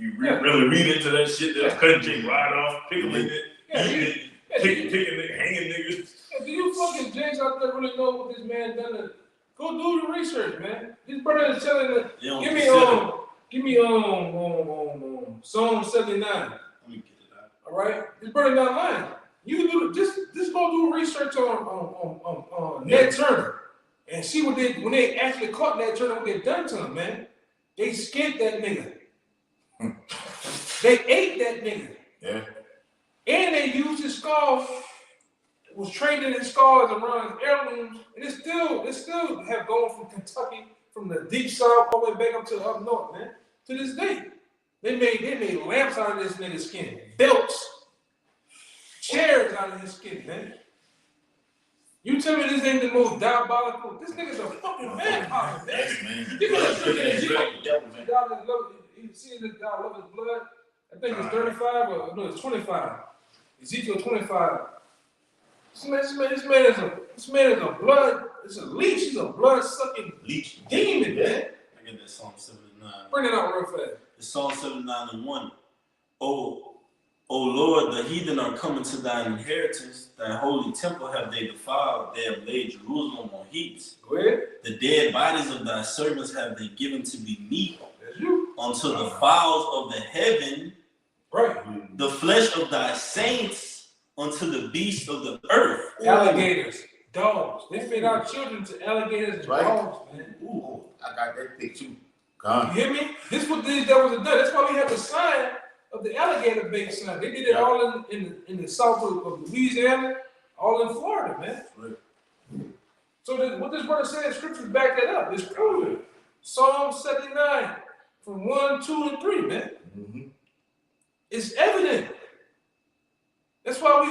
you really read into that shit, they was cutting Jake right off, pickling it, eating it, picking it, hanging niggas. Do you fucking James out that really know what this man done, go do your research, man. This brother is telling that. Give me Psalm 79. Let me get it out. All right, this brother not lying. You can do just go do research on Ned Turner and see what when they actually caught Ned Turner, what they done to him, man. They skinned that nigga. They ate that nigga. Yeah. And they used his skull. Was trained in his scars around heirlooms, and it still have gone from Kentucky, from the deep south all the way back up to the up north, man. To this day, they made lamps out of this nigga's skin, belts, chairs out of his skin, man. You tell me this ain't the most diabolical? This nigga's a fucking vampire, man. Yes, man. You see this guy love his blood? I think it's 35 or no, it's 25. Ezekiel 25. This man is a blood, it's a leech, he's a blood-sucking Leech. demon, man. I get that Psalm 79. Bring it out real fast. It's Psalm 79 and 1. O Lord, the heathen are coming to thine inheritance. Thy holy temple have they defiled. They have laid Jerusalem on heaps. Go ahead. The dead bodies of thy servants have they given to be meat. That's you. Unto the fowls of the heaven, Right. the flesh of thy saints, unto the beasts of the earth. Alligators, dogs. They feed our children to alligators and dogs, man. Ooh, I got that picture. You God. hear me? This is what these devils have done. That's why we have the sign of the alligator bait sign. They did it all in the south of Louisiana, all in Florida, man. Right. So what this brother said, scriptures back that up. It's proven. Psalm 79, from 1, 2, and 3, man. Mm-hmm. It's evident. That's why we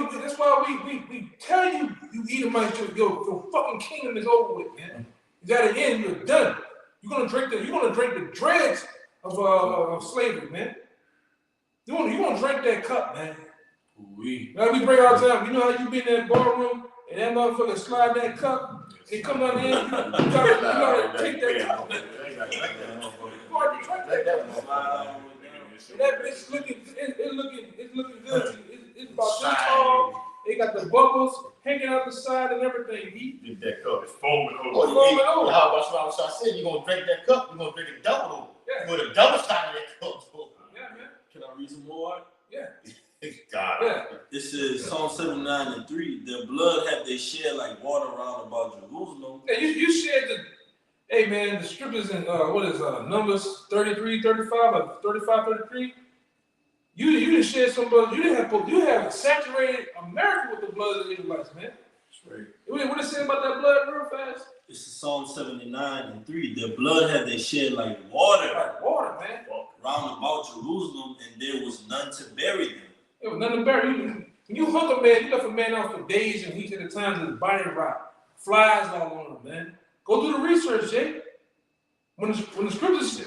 tell you, you Edomites, your fucking kingdom is over with, man. You got to end. You're done. You're gonna drink the dregs of slavery, man. You gonna drink that cup, man. Now we bring our time. You know how you be in that ballroom and that motherfucker slide that cup. They come down in. You gotta take that cup, man. You gotta drink that cup. That bitch it's looking good to you. It's about this tall. They got the bubbles hanging out the side and everything. Get that cup. It's foaming over. Oh, how about I said? You're going to drink that cup. You're going to drink it double. Yeah. With a double side of that cup. Yeah, man. Can I read some more? Yeah. God. Yeah. This is Psalm 79 and 3. Their blood have they shed like water round about Jerusalem. Yeah, you shared hey man, the scriptures in Numbers 33, 35, or 35, 33. You didn't shed some blood. You have saturated America with the blood of the Israelites, man. That's right. What it say about that blood real fast? This is Psalm 79 and 3. Their blood have they shed like water Like water, man. round about Jerusalem, and there was none to bury them. There was nothing to bury. When you hung a man, you left a man out for days and weeks at a time, his body rot. Flies all on him, man. Go do the research, Jay. When the scriptures,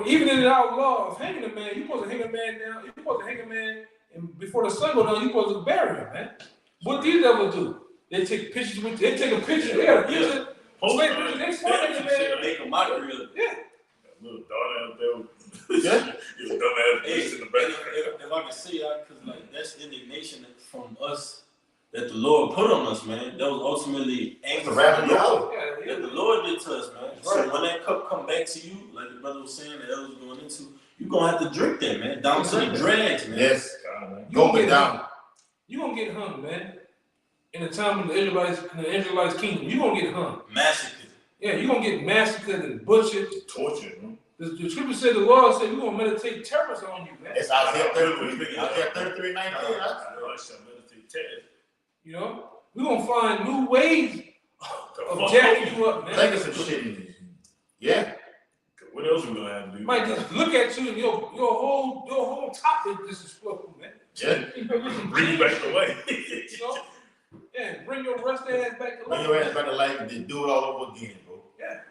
even in our law of hanging a man, you're supposed to hang a man down. You're supposed to hang a man, and before the sun goes down, you're supposed to bury him, man. What these devils do? They take pictures with. They take a picture. They got a picture. Take pictures. They smart in man. Make a mockery of it. Yeah. Little daughter out there. Yeah. You dumbass bitch in the back. If I can say that, because like that's indignation from us that the Lord put on us, man. That was ultimately anger from the Lord. That the Lord did to us, man. Right. So when that cup come back to you, like the brother was saying, that was going into, you're gonna have to drink that, man, down to the dregs, man. Yes. Go down. You're gonna get hung, man. In the time of the Israelites kingdom, you're gonna get hung. Massacred. Yeah, you're gonna get massacred and butchered. Tortured, man. The scripture said, the Lord said, we're gonna meditate terrors on you, man. It's Isaiah 33. Isaiah 33, 19. You know, we're gonna find new ways of jacking you up, man. Think of some shit in this. Yeah. What else we gonna have to do? Might just look at you and your whole top is just exploding, man. Yeah. Bring you back to life. You know? Yeah, bring your rusty ass back to life. Bring your ass back to life and just do it all over again, bro. Yeah.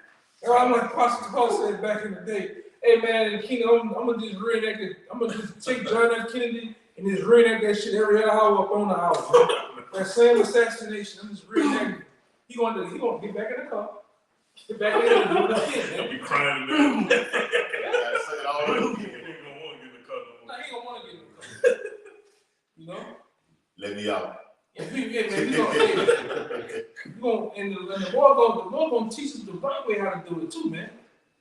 I'm like Pastor Paul said back in the day. Hey man, in the kingdom, I'm gonna just reenact it. I'm gonna just take John F. Kennedy and just reenact that shit every hour up on the hour. Man. That same assassination, I'm just reenacting. He gonna get back in the car. Get back in and do it again, I'll man. be crying in there. Gotta say it all over He again. ain't gonna want to get in the car no more. Nah, he gonna wanna get in the car. You know? Let me out. Yeah, man, we gonna gonna and the Lord gonna teach us the right way how to do it too, man.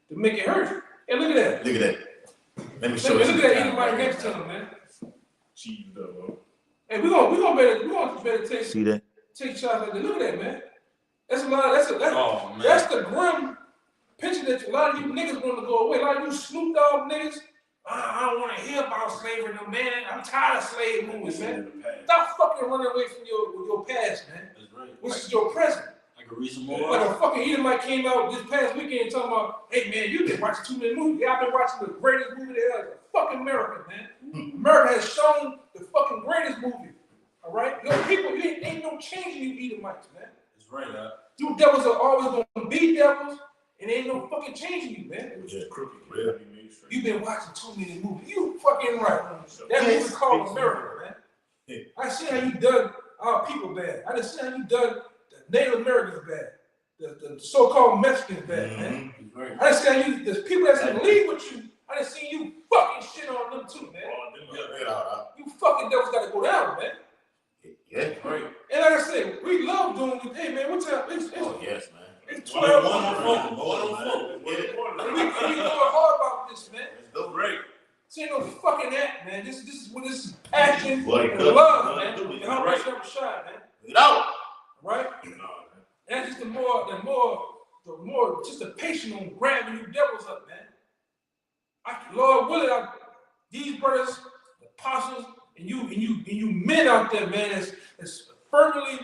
To make it hurt. Hey, look at that. Look at that. Let me show Look you. at that Edomite next to him, man. Cheating though. Hey, we gonna better take See that? shots like that. Look at that, man. That's a lot. Oh, man. That's the grim picture that a lot of you niggas want to go away. A lot of you Snoop Dogg niggas. I don't want to hear about slavery, no man. I'm tired of slave movies, man. Stop fucking running away from your past, man. That's right. Which is your present. I can read some more. Like a fucking Edomite came out this past weekend talking about, hey man, you been watching too many movies. Yeah, I've been watching the greatest movie there is. Fucking America, man. America has shown the fucking greatest movie. All right? Yo, people, you ain't no changing you Edomites, man. That's right, huh? You devils are always gonna be devils, and ain't no fucking changing you, man. Which is crooked. Yeah. You've been watching too many movies. You fucking right. That movie called America, man. I see how you done our people bad. I done see how you done the Native Americans bad. The so-called Mexicans bad, man. Right. I done see how you, the people that's in the league with you, I done see you fucking shit on them too, man. You fucking devils gotta go down, man. Yeah. Right. And like I said, we love doing it. Hey man, what's up? Oh, yes, man. It's 12. We going hard about this, man. Let's go. Great. This ain't no fucking act, man. This is what this is passion Boy, and good. love, man. Good. And how much have a shot, man. Get out. Right? That's just the more just the patience on grabbing you devils up, man. Lord willing, these brothers, the apostles, and you men out there, man, that's firmly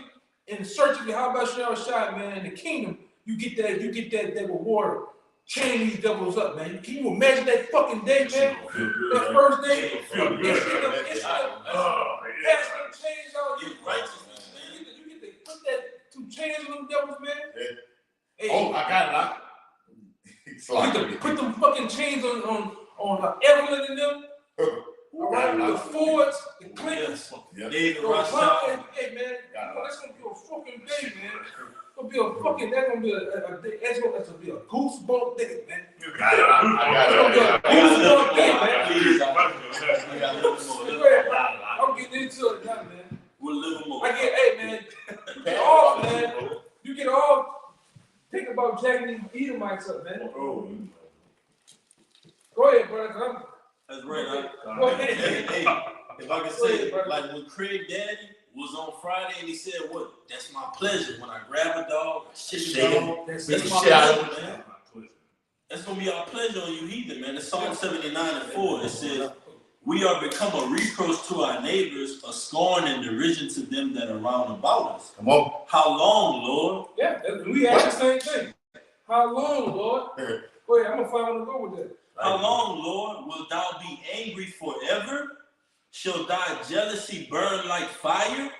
in search of the how about shot, man, in the kingdom, you get that reward. Chain these devils up, man. Can you imagine that fucking day, man? That first day, it's passing chains out. You get to put that 2 chains on them devils, man. Yeah. Hey, Oh, I got it. you get to put them fucking chains on Evelyn and them. All right, the Fords, the Clintons. Yeah. David Yo, Rothschild. hey man, that's gonna be a fucking day, man. That's gonna be a goosebump day, man. I got it. Goosebump day, man. Please, I got a little more. I'm getting into it now, man. We'll live more. Hey man, you get all, man. You get all. Think about jacking these Edomites up, man. Go ahead, brother. That's right. Go ahead. Hey, if I can say, like when Craig Daddy was on Friday and he said, "What? That's my pleasure. When I grab a dog, shake a dog. That's my pleasure, man. That's gonna be our pleasure on you, heathen, man." It's Psalm 79:4. It says, "We are become a reproach to our neighbors, a scorn and derision to them that are round about us." Come on. How long, Lord? Yeah, we ask the same thing. How long, Lord? Go ahead. I'm gonna find one to go with that. How long, Lord, wilt thou be angry forever? Shall thy jealousy burn like fire?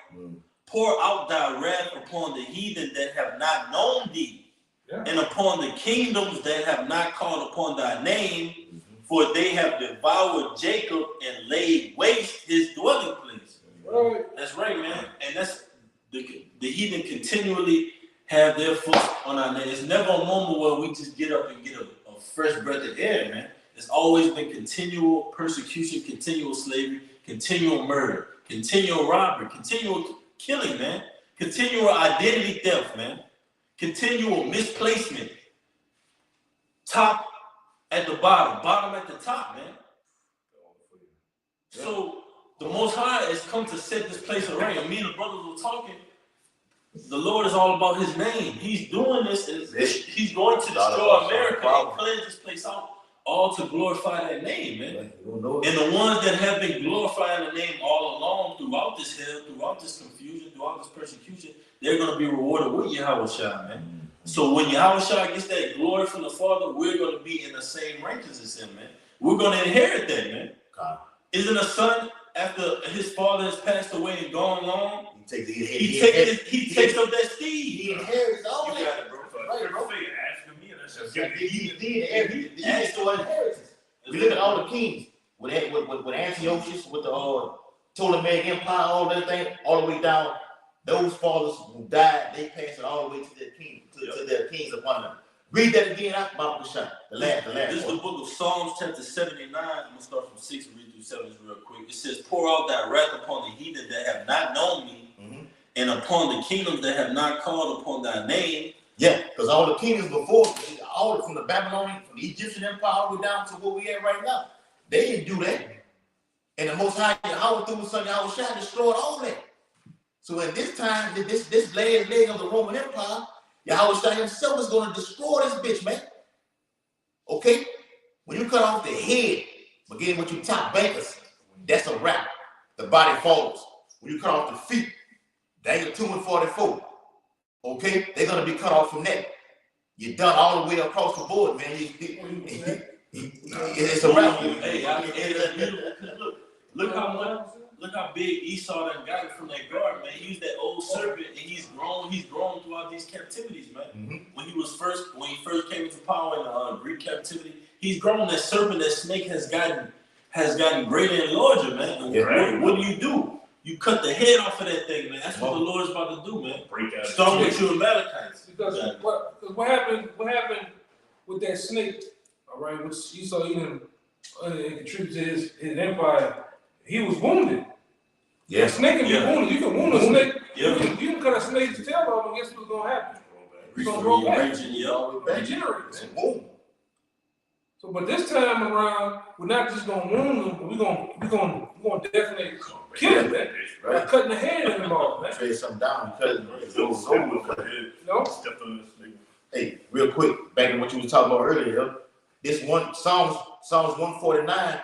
Pour out thy wrath upon the heathen that have not known thee, and upon the kingdoms that have not called upon thy name, for they have devoured Jacob and laid waste his dwelling place. Right. That's right, man. And that's the heathen continually have their foot on our neck. It's never a moment where we just get up and get a fresh breath of air, man. It's always been continual persecution, continual slavery, continual murder, continual robbery, continual killing, man. Continual identity theft, man. Continual misplacement. Top at the bottom, bottom at the top, man. So the Most High has come to set this place right. And me and the brothers were talking. The Lord is all about his name. He's doing this and he's going to destroy America and cleanse this place out, all to glorify that name, man. And the ones that have been glorifying the name all along throughout this hell, throughout this confusion, throughout this persecution, they're going to be rewarded with Yahweh Shai, man. So when Yahweh Shai gets that glory from the Father, we're going to be in the same rankings as him, man. We're going to inherit that, man. God. Isn't a son, after his father has passed away and gone long, he takes up that steed. He inherits all You that. got it, bro. Right, bro. Asking me, and that's just He asked for inheritance. We look at all the kings with Antiochus, with the Ptolemaic Empire, all that thing, all the way down. Those fathers who died, they passed it all the way to their king, to their kings upon them. Read that again, the last This is the book of Psalms, chapter 79. I'm going to start from 6 and read through 7 real quick. It says, "Pour out thy wrath upon the heathen that have not known me, and upon the kingdoms that have not called upon thy name. Yeah, because all the kingdoms before, all from the Babylonian, from the Egyptian Empire, all the way down to where we at right now, they didn't do that. And the Most High, Yahweh through His Son Yahushua destroyed all that. So in this time, this last leg of the Roman Empire, Yahushua himself is going to destroy this bitch, man. Okay? When you cut off the head, beginning with your top bankers, that's a wrap. The body falls. When you cut off the feet, Daniel 2 and 44. Okay? They're going to be cut off from that. You're done all the way across the board, man. It's a wrap. Look how big Esau done got it from that guard, man. He was that old serpent, and he's grown throughout these captivities, man. Mm-hmm. When he first came into power in Greek captivity, he's grown. That serpent, that snake has gotten greater and larger, man. And what do? You cut the head off of that thing, man. That's what the Lord is about to do, man. Break out. Start with you Amalekites. Because what happened with that snake, all right, which Esau even contributed to his empire, he was wounded. Yeah. A snake can be wounded. You can wound a snake. Yeah. You can cut a snake's tail off, and guess what's going to happen? It's going to grow back. Regenerate. It's a wound. So, but this time around, we're not just going to wound them, but we're going to definitely kill them, man. By cutting the head in them off, man. Trade something down because it's over. No? Hey, real quick, back in what you was talking about earlier, this one Psalms 149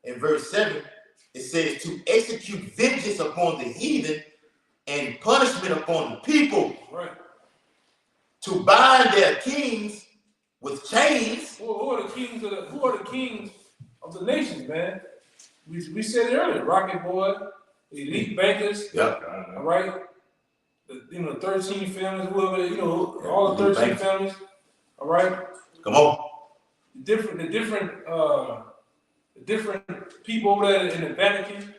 and verse 7, it says to execute vengeance upon the heathen and punishment upon the people. Right. To bind their kings with chains. Who are the kings of the nations, man? We said it earlier. Rocket Boy, the elite bankers. Yep. All right. 13 families, whoever, all the 13 families. All right. Come on. The different people over there in the Vatican.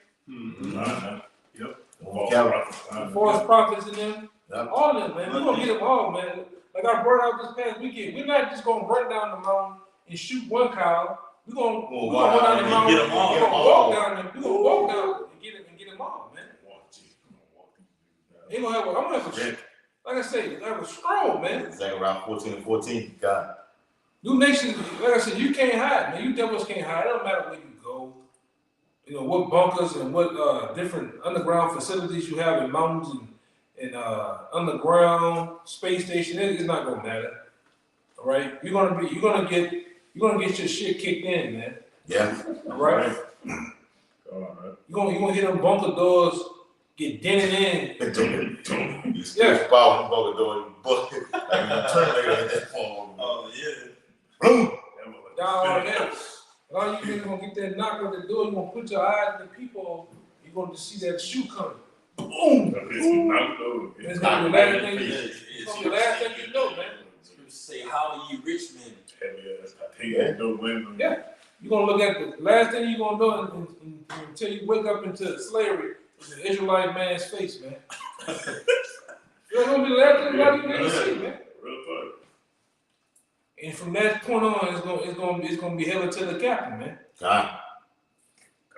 Yep. The false prophets in them. Yep. All of them, man. We're going to get them all, man. Like I brought out this past weekend. We're not just going to run down the mountain and shoot one cow. We're going to run down the mountain. We're going to walk down them. We're going to walk down and get them all, man. I'm going to have a, like I say, have a stroll, man. Zechariah 14 and 14. God. New nations, like I said, you can't hide, man. You devils can't hide. It don't matter where you go. What bunkers and what different underground facilities you have in mountains and underground space station. It's not gonna matter. All right, you're gonna get your shit kicked in, man. Yeah. All right. You're gonna hit them bunker doors, get dented in. Yeah. Power bunker door, like Terminator at that point. Oh yeah. Boom. Down all that. All you niggas gonna get that knock on the door. You gonna put your eyes on the people. You're gonna just see that shoe coming. Boom. It's gonna be the last thing you know, man. Say, how are you rich men? Yeah. You're gonna look at the last thing you're gonna do until you wake up into slavery is the Israelite man's face, man. That's gonna be the last thing you're gonna see, man. And from that point on, it's gonna be hella to the captain, man. God,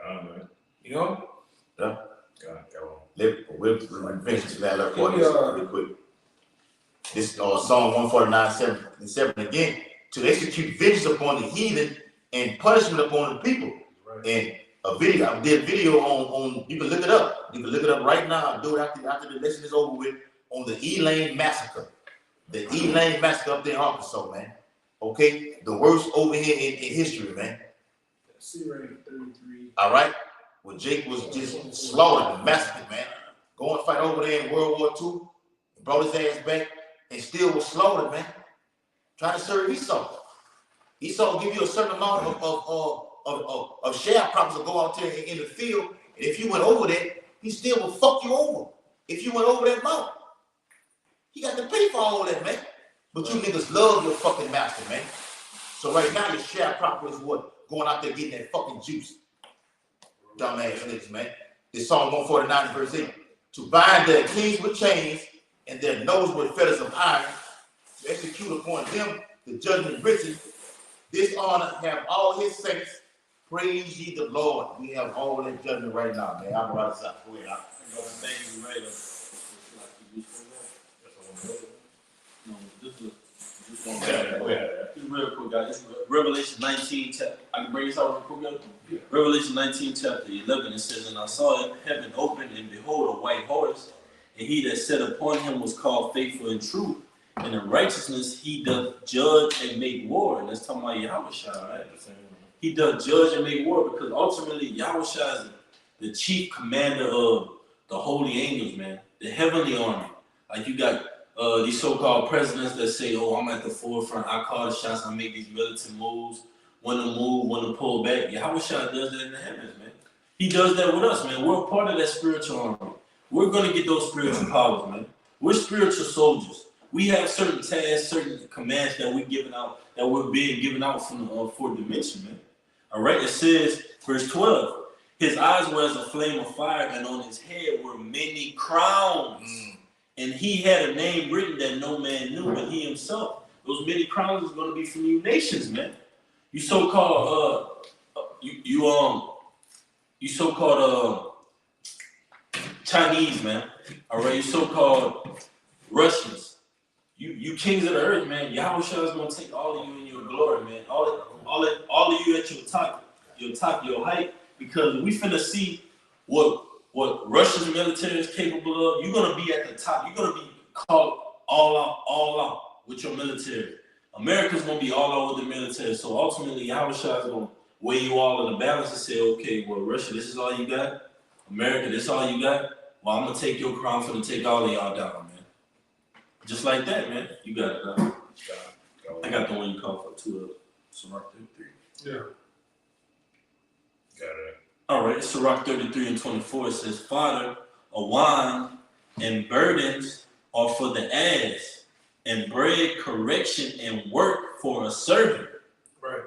man. Yeah. We'll finish this last report real quick. This Psalm 149, 7 again. To execute vengeance upon the heathen and punishment upon the people. Right. And I did a video on. You can look it up. You can look it up right now. I'll do it after the lesson is over with on the Elaine massacre. The Elaine massacre up there in Arkansas, man. Okay, the worst over here in history, man. All right, well, Jake was just slaughtered and massacred, man. Go and fight over there in World War II, brought his ass back, and still was slaughtered, man. Trying to serve Esau. Esau will give you a certain amount of sharecroppers to go out there in the field, and if you went over there, he still will fuck you over. If you went over that mountain, he got to pay for all that, man. But you niggas love your fucking master, man. So right now, your sharecropper is what? Going out there getting that fucking juice. Dumbass niggas, man. This Psalm 149 verse 8. To bind their kings with chains and their nose with fetters of iron, to execute upon them the judgment written. This honor have all his saints. Praise ye the Lord. We have all that judgment right now, man. I'm right outside. Go ahead. Thank you, right. No, this is real quick, guys. Revelation 19 chapter. I can bring this out real quick. Yeah. Revelation 19 chapter 11. It says, "And I saw in heaven open, and behold, a white horse, and he that sat upon him was called Faithful and True, and in righteousness he doth judge and make war." And that's talking about Yahushua, right? He doth judge and make war because ultimately Yahushua is the chief commander of the holy angels, man, the heavenly army. Like you got these so-called presidents that say, "Oh, I'm at the forefront. I call the shots. I make these militant moves. When to move, when to pull back." Yahushua does that in the heavens, man. He does that with us, man. We're a part of that spiritual army. We're gonna get those spiritual powers, man. We're spiritual soldiers. We have certain tasks, certain commands that we're giving out, that we're being given out from the fourth dimension, man. All right. It says, verse 12. His eyes were as a flame of fire, and on his head were many crowns. And he had a name written that no man knew but he himself. Those many crowns is going to be from you nations, man. You so-called you so-called Chinese, man. All right, you so-called Russians. You kings of the earth, man. Yahushua is going to take all of you in your glory, man. All of you at your height, because we finna see what Russia's military is capable of. You're gonna be at the top. You're gonna be called all out with your military. America's gonna be all out with the military. So ultimately, Yahushua is gonna weigh you all in the balance and say, "Okay, well, Russia, this is all you got. America, this is all you got. Well, I'm gonna take your crown, finna take all of y'all down, man." Just like that, man. You got it. I got the one you called for too. Sirach 33. Yeah. Got it. All right, Sirach 33 and 24, it says, "Father, a wine and burdens are for the ass, and bread, correction, and work for a servant. Right.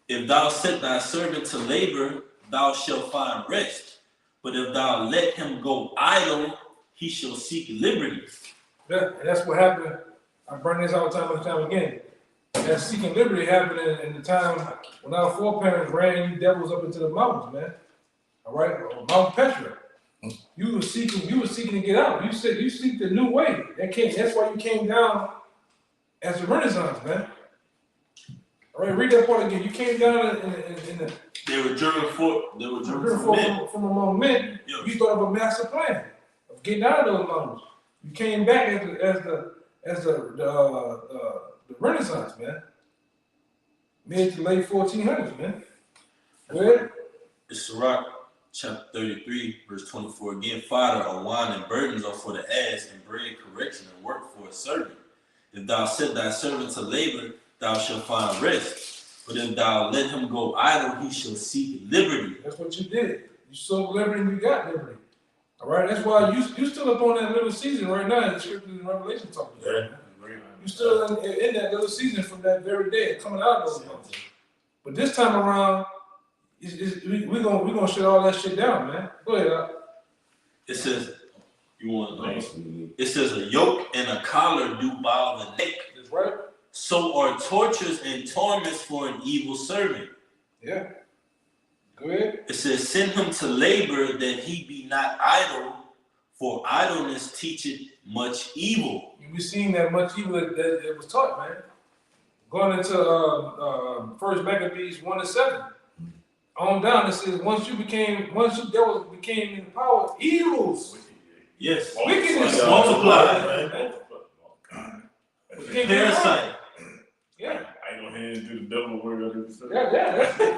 If thou set thy servant to labor, thou shalt find rest. But if thou let him go idle, he shall seek liberty." And that's what happened. I bring this all the time and time again. That seeking liberty happened in the time when our foreparents ran you devils up into the mountains, man. All right, Mount Petra. You were seeking to get out. You said you seek the new way. That's why you came down as the Renaissance, man. All right, read that part again. You came down in the. They were driven from among men. Yeah. You thought of a master plan of getting out of those mountains. You came back as the Renaissance, man. Mid to late 1400s, man. Go ahead. It's Sirach chapter 33, verse 24 again. "Father, a wine and burdens are for the ass, and bread, correction, and work for a servant. If thou set thy servant to labor, thou shalt find rest. But if thou let him go idle, he shall seek liberty." That's what you did. You sold liberty and you got liberty. All right, that's why you still up on that little season right now in the scriptures and Revelation talking about. Yeah. You still in that little season from that very day, coming out of those months. But this time around, we're gonna shut all that shit down, man. Go ahead. It says, it says, "A yoke and a collar do bow the neck. That's right. So are tortures and torments for an evil servant." Yeah. Go ahead. It says, "Send him to labor that he be not idle, for idleness teacheth much evil." We've seen that much evil that was taught, man. Going into First Maccabees 1-7. On down, it says once you devils became in power, evils. Yes. Wickedness multiplied. Parasite. Yeah. I ain't gonna hand do the devil word of it. That's it.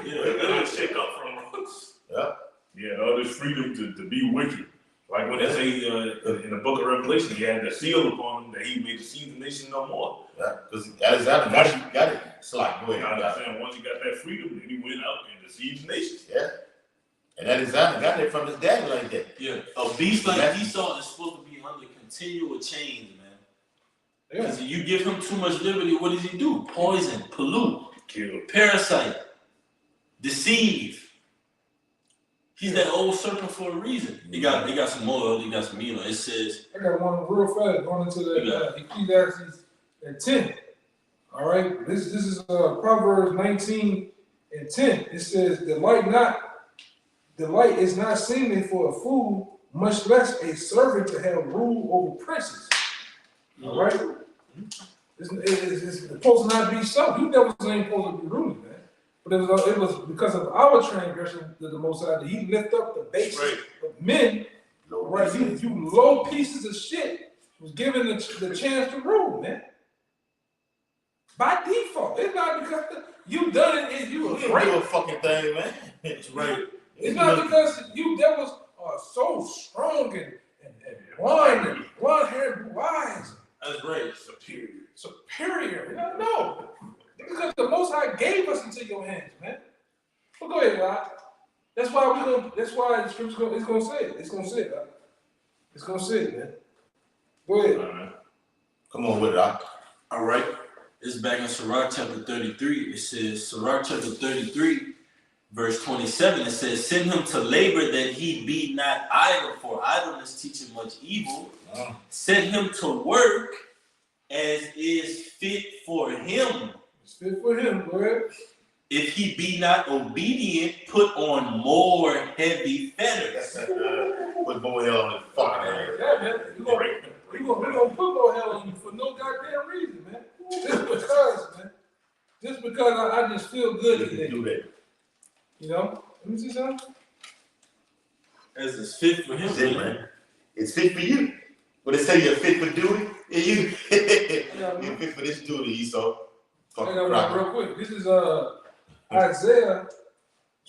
Yeah, where did that shit come from? Yeah. Yeah, all this freedom to be wicked. Like when they say in the book of Revelation, he had the seal upon him that he made deceive the nation no more. Yeah, because Alexander got it. It's like, go ahead. I understand once he got that freedom, then he went out and deceived the nation. Yeah. And Alexander got it from his daddy like that. Yeah. A beast like Esau is supposed to be under continual change, man. Because you give him too much liberty, what does he do? Poison, pollute, Kill. Parasite, deceive. He's that old serpent for a reason. They got some more. They got some, it says. I got one real fast going into the Ecclesiastes 10. All right, this is Proverbs 19:10. It says, Delight is not seemly for a fool, much less a servant to have rule over princes. All right? It's supposed to not be so. You devils ain't supposed to be ruling, man. But it was because of our transgression that the Most High, he lift up the base of men. Right? You low pieces of shit was given the chance to rule, man. By default. It's not because you done it and you were don't do a fucking thing, man. That's right. It's not because you devils are so strong and blonde-haired, blue eyes. That's right. Superior. No. Because the Most High gave us into your hands, man. Well, go ahead, Rod. That's why the scripture is gonna say it. It's gonna say it, Rod. It's gonna say it, man. Go ahead. Come on with it, Rod. All right. It's back in Sirach chapter 33. It says, Sirach chapter 33, verse 27. It says, send him to labor that he be not idle, for idleness teaching much evil. Set him to work as is fit for him. It's fit for him, go ahead. If he be not obedient, put on more heavy fetters. Put more hell on his fucking head. Yeah, man. We're gonna put more hell on you for no goddamn reason, man. Just because I just feel good today. Do that. You know? Let me see something. As is fit for him. That's it, man. It's fit for you. When they say you're fit for duty, and you're fit for this duty, Esau. Fucking crap. Real quick. This is Isaiah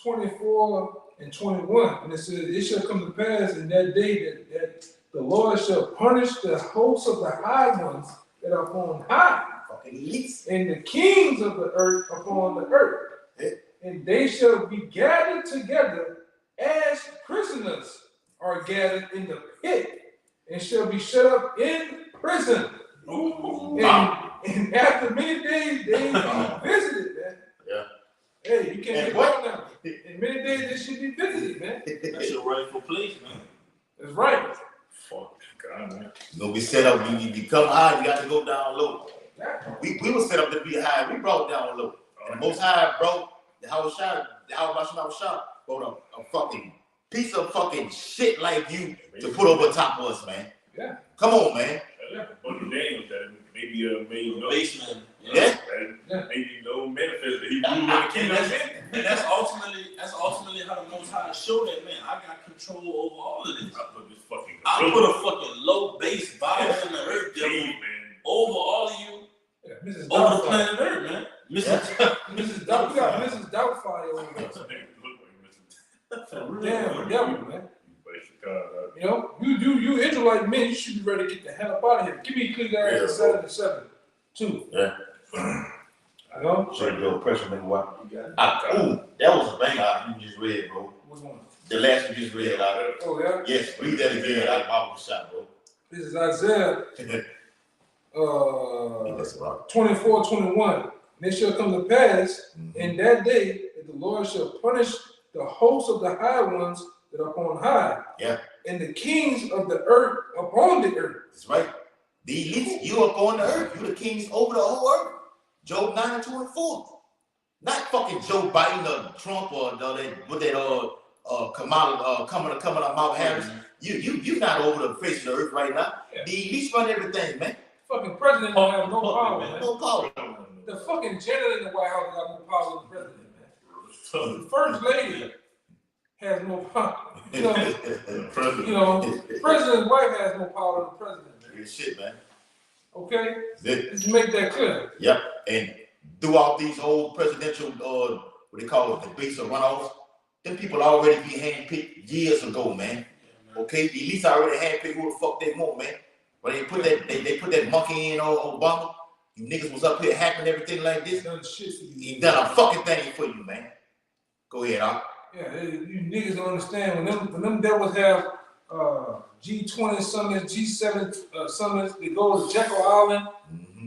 24 and 21. And it says, it shall come to pass in that day that the Lord shall punish the hosts of the high ones that are upon high, and the kings of the earth upon the earth. And they shall be gathered together as prisoners are gathered in the pit, and shall be shut up in prison. And after many days they be visited, man. Yeah. Hey, you can't get wrong now. In many days they should be visited, man. That's your rightful place, man. That's right. Fuck God, man. We set up, you become high, you got to go down low. We were set up to be high, we brought down low. And the Most High brought the Howard Shop, brought a fucking piece of fucking shit like you to put over top of us, man. Yeah. Come on, man. Bunch of Daniels that maybe made no Basement. Yeah. maybe no manifest that he blew in the kingdom. And that's ultimately how the Most High showed that, man, I got control over all of this. I put a fucking low base virus in the earth, devil, over all of you, over the planet Earth, man. Mrs. Doubtfire over there. Damn, devil, man. You know, you Israelite men, you should be ready to get the hell up out of here. Give me Ecclesiastes 7:7, too. Yeah. You know? Should go pressure, nigga. Ooh, that was a banger you just read, bro. Which one? The last you just read out. Oh, yeah? Yes, read that again out of Bible shot, bro. This is Isaiah That's right. 24:21. And it shall come to pass in that day that the Lord shall punish the hosts of the high ones that are upon high. Yeah. And the kings of the earth upon the earth. That's right. The elites, you up on the earth. You the kings over the whole earth. Job 9:2-4. Not fucking Joe Biden or Trump or Kamala Harris. You not over the face of the earth right now. Yeah. The elites run everything, man. Fucking president don't have no power, man. No power. The fucking janitor in the White House got more power than the president, man. The first lady has more power. You know, the president's wife has more power than the president, man. Good shit, man. Okay? Let's make that clear. Yep. And throughout these whole presidential, what they call it, debates or runoffs, them people already be handpicked years ago, man. Okay? The elites already handpicked who the fuck they want, man. But they put that monkey in on Obama. You niggas was up here hacking everything like this. He done a fucking thing for you, man. Go ahead, Al. Yeah, you niggas don't understand when them devils have G20 summits, G7 summits. They go to Jekyll Island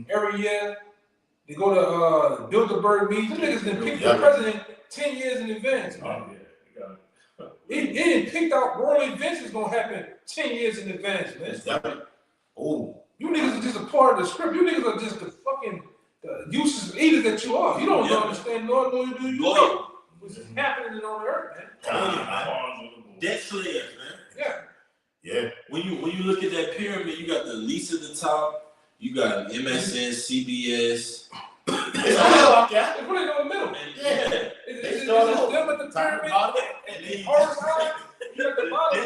every year. They go to Bilderberg meetings. Them niggas done pick the president 10 years in advance. It picked out world events that's gonna happen 10 years in advance, man. Oh, you niggas are just a part of the script. You niggas are just the fucking useless eaters that you are. You don't understand, nor do you know what's happening on the earth, man. Debt slaves, man. Yeah. Yeah. When you look at that pyramid, you got the least at the top. You got MSN, CBS. It's all okay. It's really no middle. Yeah. It's them at the pyramid and horizontal. You at the bottom.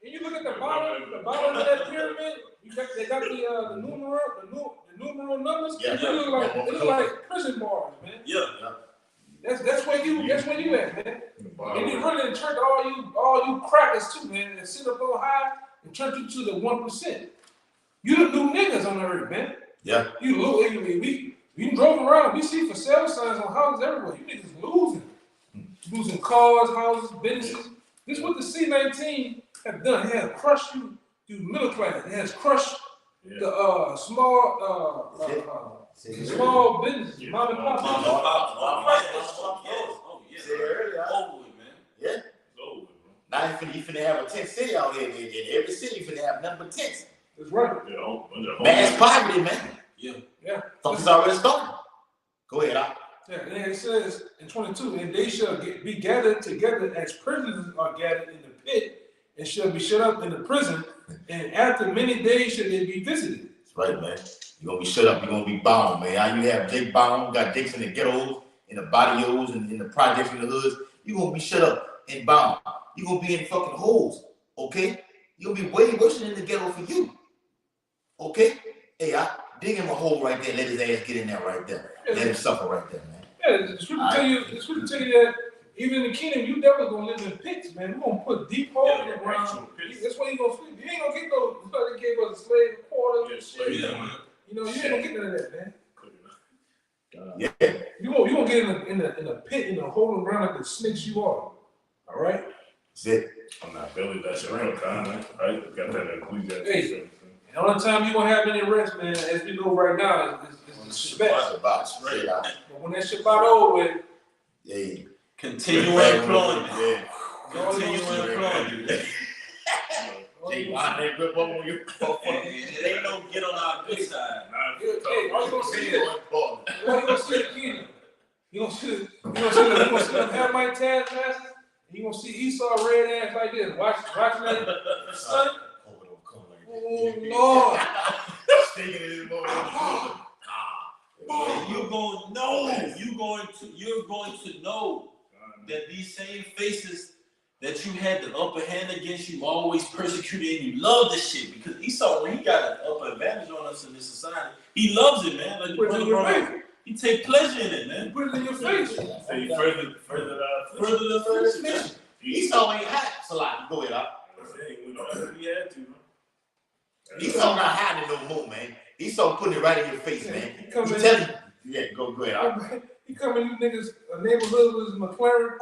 And you look at the bottom of that pyramid. They got the numeral numbers. Yeah. It look like prison bars, man. Yeah. That's where you at, man. And you really in church, all you crackers too, man, and sit up on high and turn you to the 1%. You the new niggas on the earth, man. Yeah. We drove around, we see for sale signs on houses everywhere. You niggas losing cars, houses, businesses. This is what the C-19 have done. It has crushed you middle class. It has crushed the small businesses, mom and pop. Yeah. Now you finna have a tent city out here. In every city, you finna have nothing but tents. That's right. Mass poverty, man. Yeah. Fuckers already started. Go ahead, Al. Yeah, and it says in 22, and they shall be gathered together as prisoners are gathered in the pit, and shall be shut up in the prison, and after many days shall they be visited. That's right, man. You're gonna be shut up, you're gonna be bound, man. How you have Jake bound, got dicks in the ghettos, in the barrios, and in the projects in the hoods. You're gonna be shut up and bound. You're gonna be in fucking holes, okay? You're gonna be way worse than in the ghetto for you. Okay? Hey, I dig him a hole right there, let his ass get in there right there. Let him suffer right there, man. Yeah, it's true to tell you that even in the kingdom, you definitely gonna live in pits, man. We're gonna put deep holes in the ground. That's why you gonna sleep. You ain't gonna get those. They gave us a slave quarter and shit. You know, you ain't gonna get none of that, man. Yeah. You gonna get in a pit in a hole in the ground like the snakes you are. All right. That's it. I'm not Billy. That's your real kind, right? Got that in Ecclesiastes. Hey. The only time you gonna have any rest, man, as we know right now, is the Shabbat. But when that Shabbat over with, yeah. Continue employment. Yeah. Continue employment. Jay, why they grip up on you? They don't get on our good side. Hey, all you gonna see is, you gonna see the kingdom. You gonna see them Hamite taskmasters, and you gonna see Esau red ass like this, watching that son. Oh Lord! You're gonna know. You're going to know that these same faces that you had the upper hand against, you always persecuted, and you love this shit because Esau, when he got an upper advantage on us in this society, he loves it, man. Like Put it in your face. He take pleasure in it, man. Put it in your face. Say further the affliction. Esau ain't hot. So like, go ahead, Al. We had to. Esau not hiding no more, man. Esau putting it right in your face, man. He tell you. Yeah, go ahead, Al. He come in you niggas, a neighborhood with his McLaren.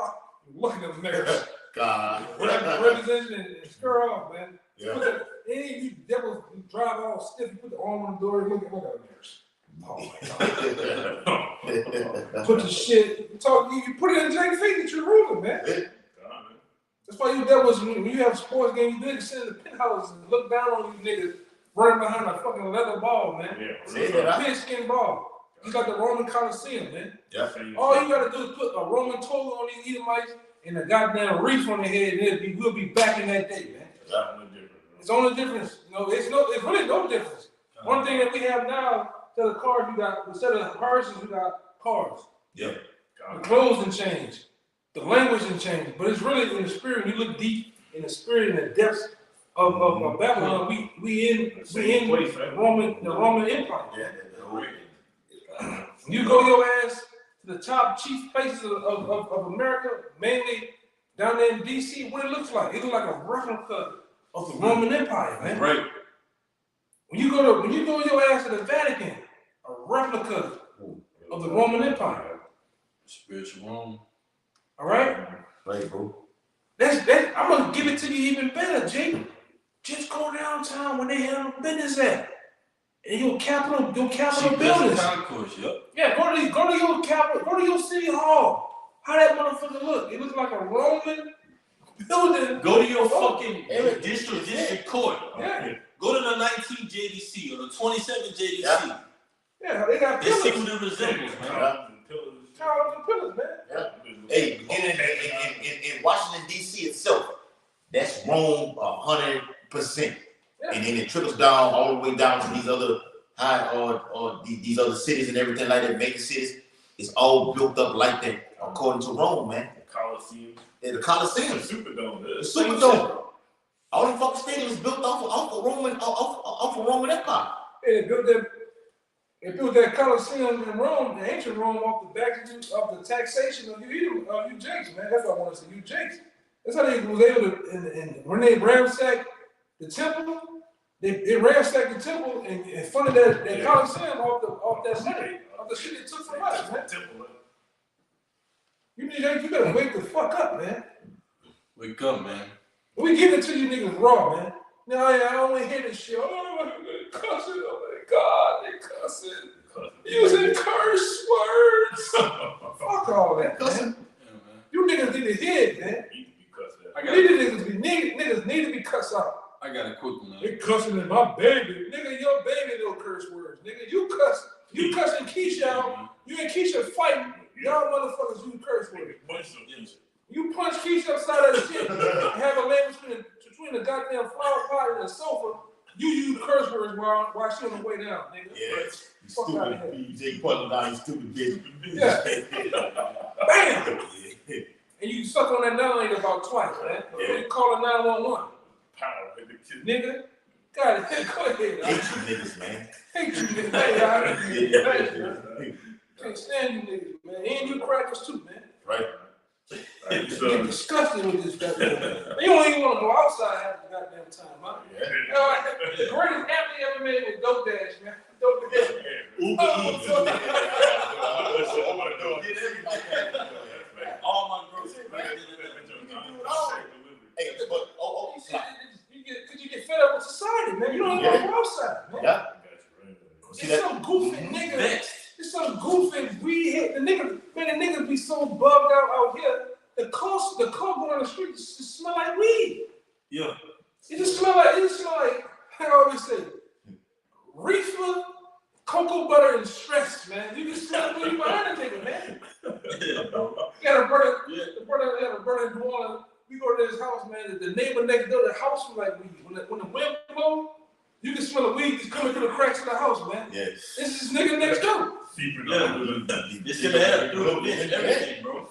Look at them niggas. God. Representation and scare off, man. Yeah. You devils drive all stiff, you put the arm on the door, look at them niggas. Oh my God. Put the shit, you put it in Jake's face that you're ruling, man. That's why you devils, when you have sports games, you niggas sit in the penthouse and look down on you niggas running behind a fucking leather ball, man. Yeah. Pigskin ball. It's like the Roman Coliseum, man. Yeah. All you gotta do is put a Roman toga on these Edomites and a goddamn wreath on their head, and we'll be back in that day, man. It's only difference. You know, it's really no difference. One thing that we have now, instead of horses, we got cars. Yeah. The clothes done change. The language done change. But it's really in the spirit. When you look deep in the spirit, in the depths of Babylon, we in the Roman Empire. Yeah. You go your ass to the top chief places of America, mainly down there in DC, what it looks like. It looks like a replica of the Roman Empire, man. Right. When you go your ass to the Vatican, a replica of the Roman Empire. Spiritual Rome. All right? Right, bro. I'm gonna give it to you even better, Jake. Just go downtown when they have business at. And your capital buildings. Concourse, yep. Yeah, go to your capital, go to your city hall. How that motherfucker look? It looks like a Roman building. Go to your fucking district court. Yeah. Go to the 19 JDC or the 27 JDC. Yeah, they got pillars. They see what it resembles, man. Towers and pillars, man. Yeah. Hey, in Washington, D.C. itself, That's Rome 100%. Yeah. And then it trickles down all the way down to these other these other cities and everything like that, major cities. It's all built up like that, according to Rome, man. The Colosseum. Yeah, the Colosseum. The Superdome. The Superdome. All them fucking stadiums built off of Roman Empire. Yeah, they built that Colosseum in Rome, the ancient Rome, off the back of the taxation of you Jakes, man. That's what I want to say, you Jakes. That's how they was able to, and when they ransacked the temple, they ransacked the temple and funded that Colosseum off that money, off the shit they took from us, man. You better wake the fuck up, man. Wake up, man. We give it to you niggas raw, man. No, I don't want to hear this shit. Oh, they cussing. Oh my God, they cussing. Using curse words. Fuck all that, man. You niggas need to hear it, man. Niggas need to be cussed out. I got a quick one. They cussing in my baby. Nigga, your baby no curse words. Nigga, you cussing Keisha out. You and Keisha fighting. Y'all motherfuckers use curse words. You punch Keisha upside of the shit and have a lane between the goddamn flower pot and the sofa. You use curse words while she on the way down, nigga. Yeah, you stupid. You take putting down, you stupid bitch. Yeah. Bam! And you suck on that 9 about twice, man. Yeah. You call it 911. Power, nigga. God, go ahead. Hate you niggas, man. Hate you niggas. Hey, can't stand you niggas, man. And you crackers too, man. Right. You get disgusted with this goddamn man. You don't even want to go outside half the goddamn time, huh? Yeah. The greatest athlete ever made was Dope Dash, man. Dope Dash. All my girls. Hey, but because you get fed up with society, man. You don't even want to go outside, man. Yeah. It's some goofy nigga. It's some goofy weed hit. The niggas be so bugged out here. The coke going on the street just smell like weed. Yeah. It just smell like, I always say, reefer, cocoa butter, and stress, man. You can smell weed behind a nigga, man. You got a brother in New Orleans. We go to his house, man. The neighbor next door, the house was like weed. When the wind blows, you can smell the weed just coming through the cracks of the house, man. Yes. This is nigga next door. This shit had to do with everything, bro.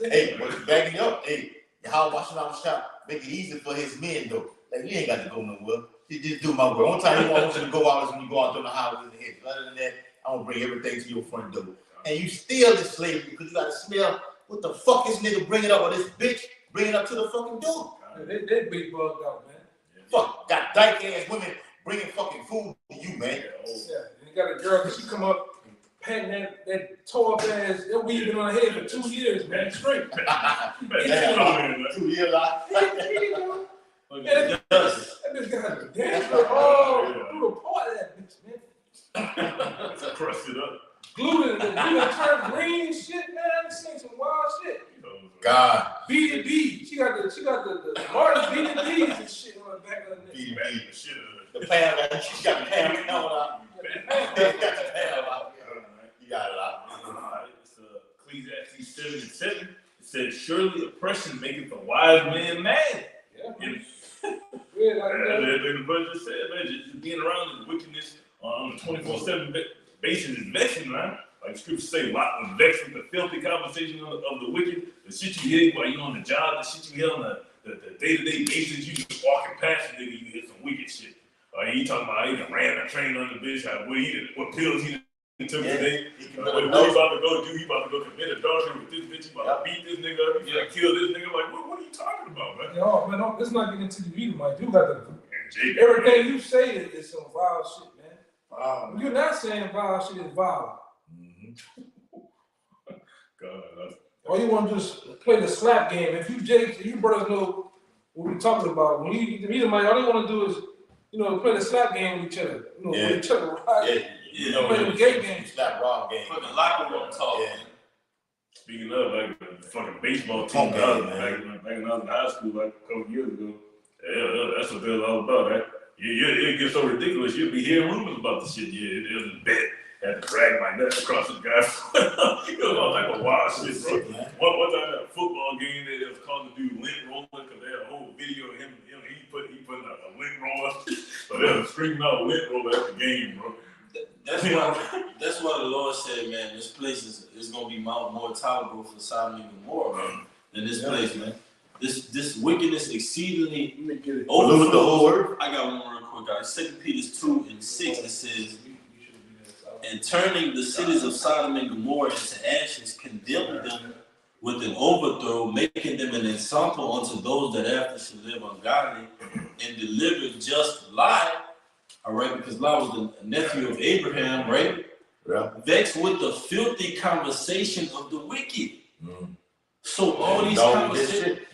Hey, but backing up, hey, how washing out the shop make it easy for his men though. Like we ain't got to go nowhere. Just do my work. One time you want you to go out is when you go out on the highway in the head. Other than that, I'm gonna bring everything to your front door. And you still in slavery because you gotta smell what the fuck is nigga bringing up or this bitch bringing up to the fucking door. They big bugged out, man. Fuck, got dyke ass women bringing fucking food to you, man. Yeah, and you got a girl, cause she come up patting that tore up ass, that weed been on her head for 2 years, man, straight. 2 years out. That bitch got a dance all through the part of that bitch, man. Crushed it up. Glued it, turned green shit, man. I seen some wild shit. God. B2B. She got the Martin B2Bs and shit on the back of her neck. B2B. The Pam, she got the Pam out. You got it out. It's Ecclesiastes 7:7. It says, surely oppression maketh a wise man mad. Yeah. The verse just said, man, just being around the wickedness on a 24/7 basis is vexing, man. Like scriptures say, lot was vexed with the filthy conversation of the wicked, the shit you hear while you're on the job, the shit you hear on the day-to-day basis, you just walking past a nigga, you hear some wicked shit. He talking about he ran a train on the bitch, what pills he took today, what he about to go do, he about to go commit adultery with this bitch, he about to beat this nigga up, he about to kill this nigga. Like, what are you talking about, man? No, man, let's not get into the meeting, man. You got to, everything you say is some vile shit, man. Wow. You're not saying vile shit is vile. God, or you want to just play the slap game. If you Jake, you brothers know what we're talking about. When you meet somebody, all they want to do is, play the slap game with each other. With each other, right? Play the gay game. Slap raw game. Fucking locker room talk. Yeah. Speaking of, like the fucking baseball team back when I was in high school, like a couple years ago. Yeah, that's what they're all about, right? It gets so ridiculous. You'll be hearing rumors about the shit. Yeah, it was bad. had to drag my nuts across the guy's foot. It was all type of wild shit, bro. One time at a football game, they was calling the dude lint roller because they had a whole video of him. He put a lint roller, so they was screaming out lint roller at the game, bro. That's why the Lord said, man, this place is gonna be more tolerable for Sodom and Gomorrah, man, than this place, man. This wickedness exceedingly overflows the whole earth. I got one real quick, guys. 2 Peter 2:6, it says, and turning the cities of Sodom and Gomorrah into ashes, condemning them with an overthrow, making them an example unto those that after should live ungodly, and delivered just Lot. All right, because Lot was the nephew of Abraham, right? Yeah. Vexed with the filthy conversation of the wicked. So all these Go conversations. ahead.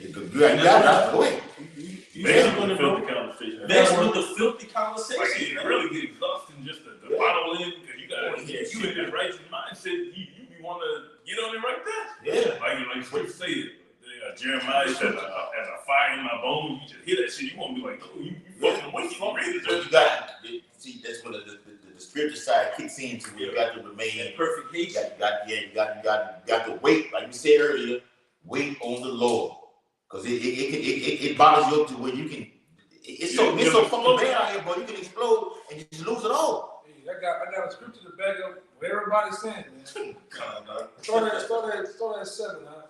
Vexed with the filthy conversation. Like, you really get exhausted just the bottle in because you in the right mindset, you want to get on it right there. Yeah. Like Scripture say, Jeremiah said, as a fire in my bones, you just hear that shit, you want to be like, oh, you fucking wicked. You got see, that's what the spiritual side kicks in to where you got to remain in perfect peace. You got to wait, like we said earlier, wait on the Lord. Because it bothers you up to where you can it's so fucking bad out here, bro. You can explode and you just lose it all. Hey, I got a scripture to back up what everybody's saying, man. Start at 7, huh?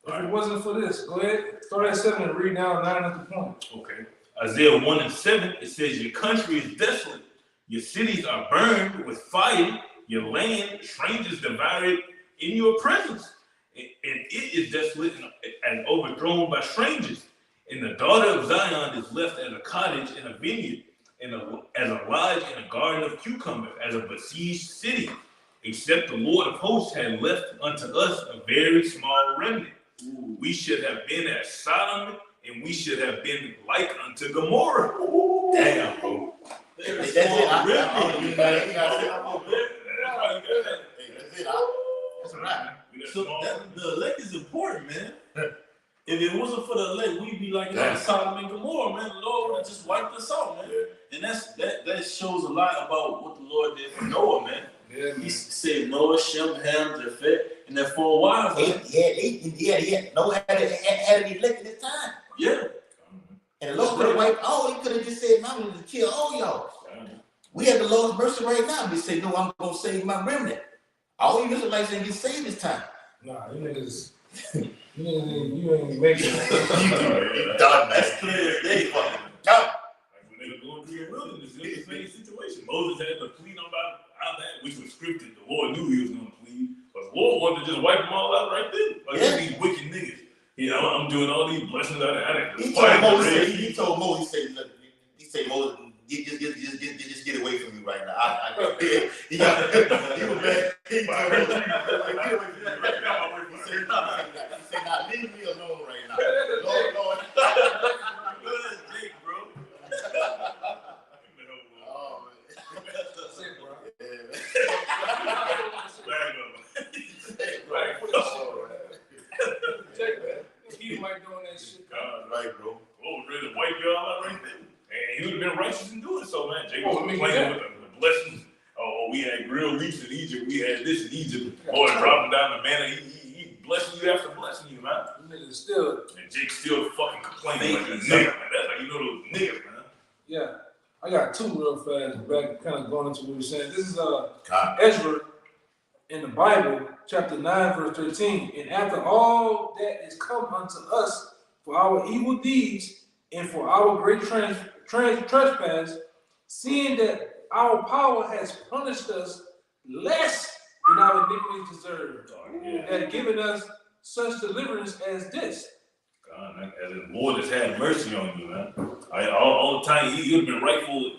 If it wasn't for this, go ahead. Start at 7 and read down 9 at the point. Okay. Isaiah 1:7, it says, your country is desolate. Your cities are burned with fire. Your land, strangers devour it in your presence. And it is desolate and overthrown by strangers. And the daughter of Zion is left as a cottage in a vineyard, and as a lodge in a garden of cucumbers, as a besieged city. Except the Lord of hosts had left unto us a very small remnant. We should have been as Sodom, and we should have been like unto Gomorrah. Damn, bro. That's right. So the elect is important, man. If it wasn't for the elect, we'd be like Sodom and Gomorrah, man. The Lord would have just wiped us out, man. And that shows a lot about what the Lord did for Noah, man. Yeah, He saved Noah, Shem, Ham, Japheth, and their 4 wives. Noah had an elect at this time. Yeah. And the Lord could have wiped all. He could have just said, I'm going to kill all y'all. We have the Lord's mercy right now. They say, no, I'm going to save my remnant. All you Israelites ain't get saved this time. Nah, you niggas, you ain't making You done, that's clear as day. Fucking done. Like when they were going through the wilderness, it was the same situation. Moses had to plead about that, which was scripted. The Lord knew he was going to plead. But the Lord wanted to just wipe them all out right then. Like these wicked niggas. You know, I'm doing all these blessings out of it. He told Moses, he said, Moses, just get away from me right now. He was bad. He told Moses, get away from me right now. He said, nah, leave me alone right now. Lord. Look at Jake, bro. Oh, man. That's it, bro. Check that. He might doing that shit. Right, bro. Oh, ready to wipe y'all out right there. And he would have been righteous in doing so, man. Jake was Oh, complaining with the blessings. Oh, we had grilled leaves in Egypt. We had this in Egypt. Lord dropping down the manna. He blessing you after blessing you, man. Niggas still. And Jake still fucking complaining like a nigga, man. That's how you know those niggas, man. Yeah. I got 2 real fast back, kind of going into what you're saying. This is Ezra in the Bible, chapter 9, verse 13. And after all that is come unto us for our evil deeds and for our great trespass, seeing that our power has punished us less than our iniquities deserve, and given us such deliverance as this. God, man, as the Lord has had mercy on you, man. All the time, he would have been rightful.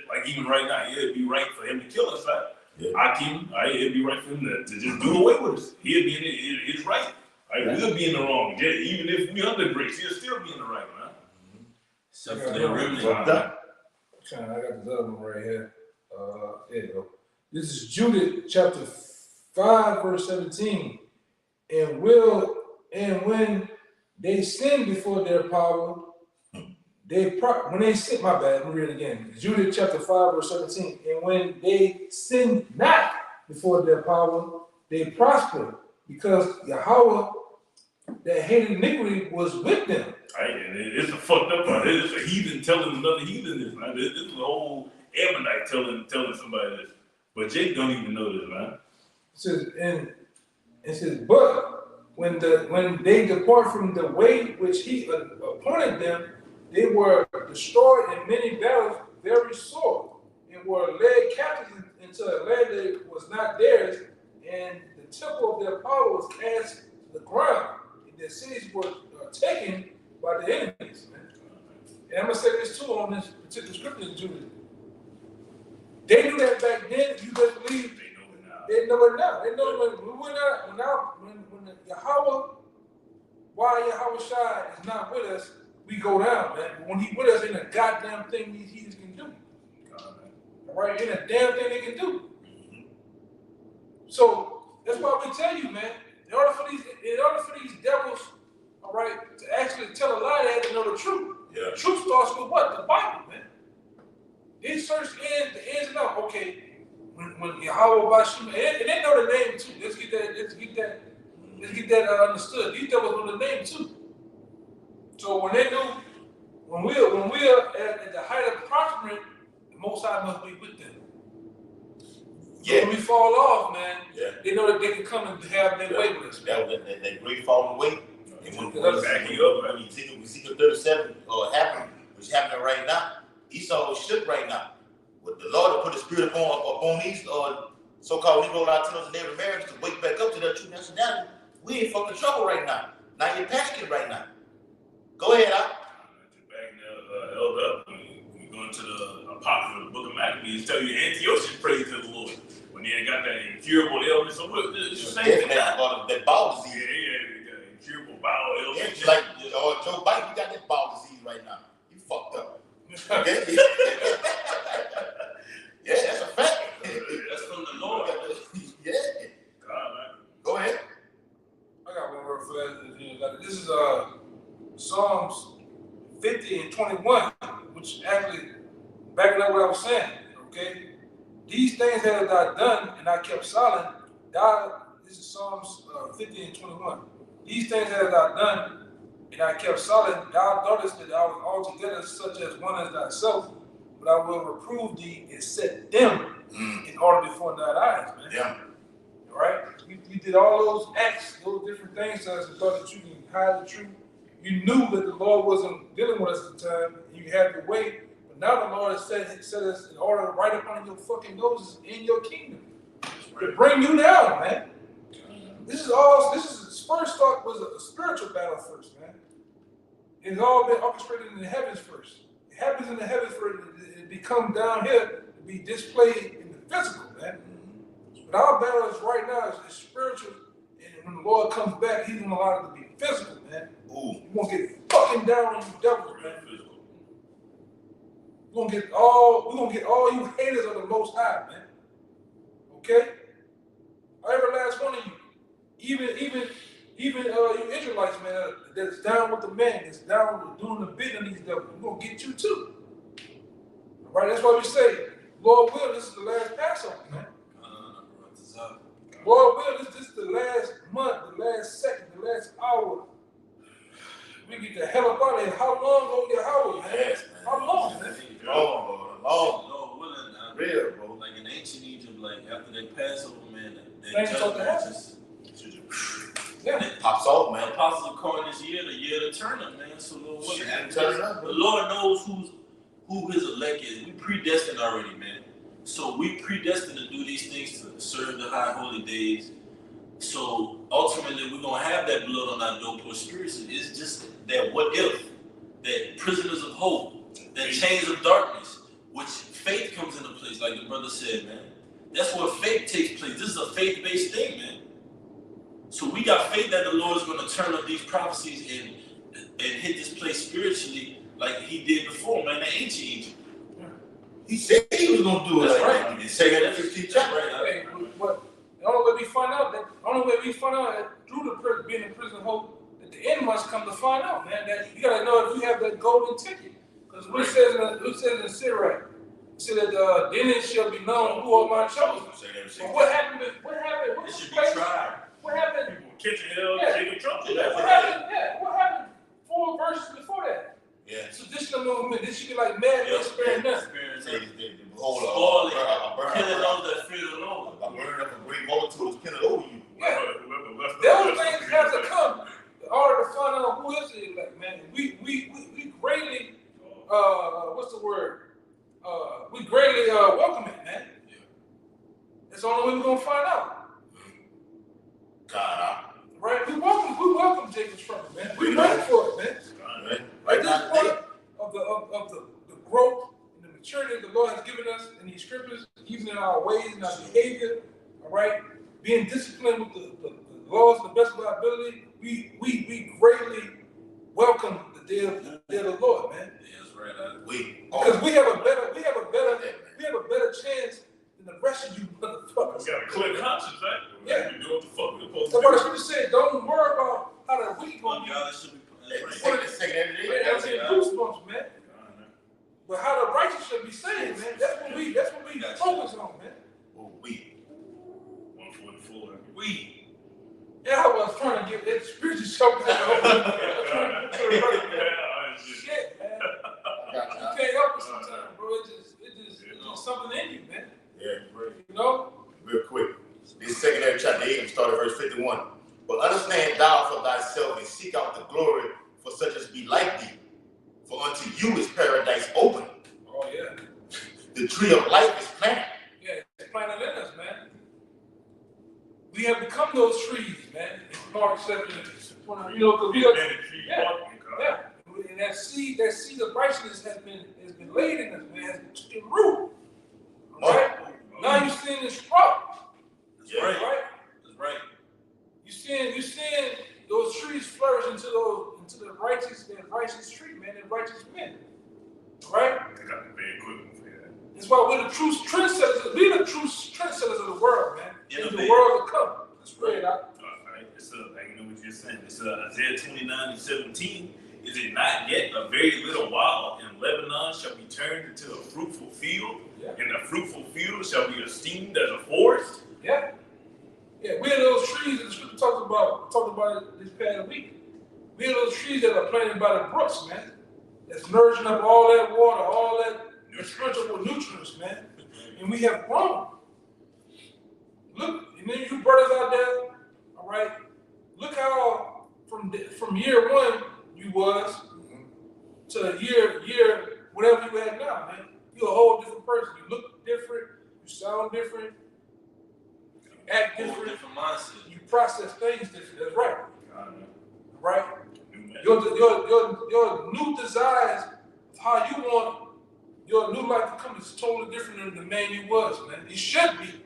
Like even right now, it'd be right for him to kill us, right? It'd be right for him to just do away with us. He'd be in it's right. We'll be in the wrong. Even if we under grace, he'll still be in the right, man. Except for their remnant. I got this other one right here. There you go. This is Judith chapter 5, verse 17. And when they sin before their power, when they sin, my bad, let me read it again. Judah chapter 5, verse 17. And when they sin not before their power, they prosper, because Yahweh that hated iniquity was with them. Right, and it's a fucked up part. It's a heathen telling another heathen this, man. This is a whole Ammonite telling somebody this. But Jake don't even know this, man. It says, but when they depart from the way which he appointed them, they were destroyed in many battles very sore, and were led captive into a land that was not theirs, and the temple of their power was cast to the ground, and their cities were taken by the enemies. Man. And I'm gonna say this too on this particular scripture, Judah. They knew that back then. You better believe They know it now. they know it now. They know when the Yahweh, why Yahweh Shai is not with us, we go down, man. But when he with us, ain't a goddamn thing these heathens can do. All right, ain't a damn thing they can do. So that's why we tell you, man. In order for these devils, all right, to actually tell a lie, they have to know the truth. Yeah. The truth starts with what? The Bible, man. They search the ins and outs. Okay, when Yahweh Bashim, and they know the name too. Let's get that understood. These devils know the name too. So when they know, when we're at the height of prospering, the Most High must be with them. Yeah. When we fall off, man, Yeah. they know that they can come and have their way with us. That great falling away. And when Backing up, I mean, Ezekiel 37 happened, which is happening right now. Esau is shook right now. With the Lord to put the spirit upon these so-called Negro Latinos and Native Americans to wake back up to their true nationality. We in fucking trouble right now. Now you're panicking right now. Go ahead, Al. Back now, held up. We go into the Apocrypha, the Book of Maccabees, tell you Antiochus prayed to the Lord when he had got that incurable illness. So what? It's the same thing. That bowel disease. Yeah, incurable bowel illness. Yeah, like Joe Biden, you got that bowel disease right now. You fucked up. Okay? Yeah, that's a fact. That's from the Lord. Yeah. God, man. Go ahead. I got one word for that. This is Psalms 50 and 21, which actually backing up what I was saying. Okay, these things that I done and I kept silent. This is Psalms 50 and 21. These things that I done and I kept silent. Thou thoughtest that I was altogether such as one as thyself, but I will reprove thee and set them in order before thine eyes, man. Yeah. All right? You did all those acts, those different things to us, and thought that you can hide the truth. You knew that the Lord wasn't dealing with us at the time, and you had to wait. But now the Lord has set us in order right up under your fucking noses in your kingdom. To bring you down, man. This first thought was a spiritual battle first, man. It's all been orchestrated in the heavens first. It happens in the heavens first. It becomes down here to be displayed in the physical, man. But our battle is right now is spiritual, and when the Lord comes back, He's gonna allow it to be physical, man. Ooh. You're gonna get fucking down on you devils, man. We're gonna get all you haters of the Most High, man. Okay? Every last one of you. Even you Israelites, man, that's down with the man, that's down with doing the bidding of these devils. We're gonna get you too. All right, that's why we say, Lord will, this is the last Passover, man. Lord will, this is the last month, the last second, the last hour. We get the hell up out of here. How long go your hour, man? Yes, man. How long, man? Long. Lord willing, Real, bro. like in ancient Egypt, like after they Passover, man, Things start to happen. Yeah. It pops off, man. apostles are calling this year the year to turn up, man. So Lord willing, Turn up, the bro. Lord knows who His elect is. We predestined already, man. So we predestined to do these things to serve the high holy days. So ultimately, we're gonna have that blood on our doorpost spiritually. It's just that what if, that prisoners of hope, that chains of darkness, which faith comes into place, like the brother said, man. That's where faith takes place. This is a faith-based thing, man. So we got faith that the Lord is going to turn up these prophecies and hit this place spiritually, like He did before, man. The ancient Egypt. He said he was gonna do it. That's like right. He said that 15 chapter. Hey, but the only way we find out that through the being in prison hope, that the end must come to find out, man. That you gotta know if you have that golden ticket. What it says in the Sirach? It said that then it shall be known who are my chosen. But what happened? It should be tried. What happened? People catching hell, Yeah. Jacob Trump. What happened? Yeah, what happened 4 verses before that? Yeah. Traditional movement. Then she be like, man, they sparing nothing. Hold on. Killing those that fear the Lord. A burning up a great multitude is killing over you. Yeah. Those things have to come in order to find out who is the elect, man. We greatly, what's the word? We greatly welcome it, man. Yeah. That's the only way we're gonna find out. God, Right? We welcome Jacob's trouble, man. We ready for it, man. At this point of the growth and the maturity that the Lord has given us in these scriptures, even in our ways and our behavior, all right, being disciplined with the laws to the best of our ability, we greatly welcome the day of the Lord, man. That's right. Because we have a better chance than the rest of you motherfuckers. We got a clear conscience, right? Yeah. We do what the fuck we're supposed That's to why the do. scripture said, don't worry about how the week gonna be. God should be. That's in goosebumps, man. But how the righteous should be saved, man. That's what we focus on, man. we. 144. Yeah, I was trying to get that spiritual something. Shit, man. You can't help it sometimes, bro. It's just something in you, man. Yeah, right. You know? Real quick. This 2nd chapter 8, start at verse 51. But understand thou for thyself and seek out the glory for such as be like thee. For unto you is paradise open. Oh, yeah. The tree of life is planted. Yeah, it's planted in us, man. We have become those trees, man. Mark 7, you know, because we are, yeah. And that seed of righteousness has been laid in us, man. Has taken root. All right? Now you're seeing the sprout. That's right. Right? That's right. You're seeing those trees flourish into the righteous tree, man, and righteous men. All right? I got the bad equipment for that. That's why we're the true trendsetters. We're the true trendsetters of the world, man. In the Innovate. world to come. That's right. Alright, it's I know what you're saying. It's Isaiah 29:17. Is it not yet a very little while, and Lebanon shall be turned into a fruitful field, and the fruitful field shall be esteemed as a forest? Yeah. Yeah, we're those trees that the scripture talked about it this past week. We're those trees that are planted by the brooks, man. That's nourishing up all that water, all that spiritual nutrients, man. And we have grown. Look, and then you brothers out there, all right, look how from year 1 you was to year whatever you at now, man. You're a whole different person. You look different, you sound different, you act different, mindset. you process things different. That's right. Right? New Your new desires of how you want your new life to come is totally different than the man you was, man. You should be.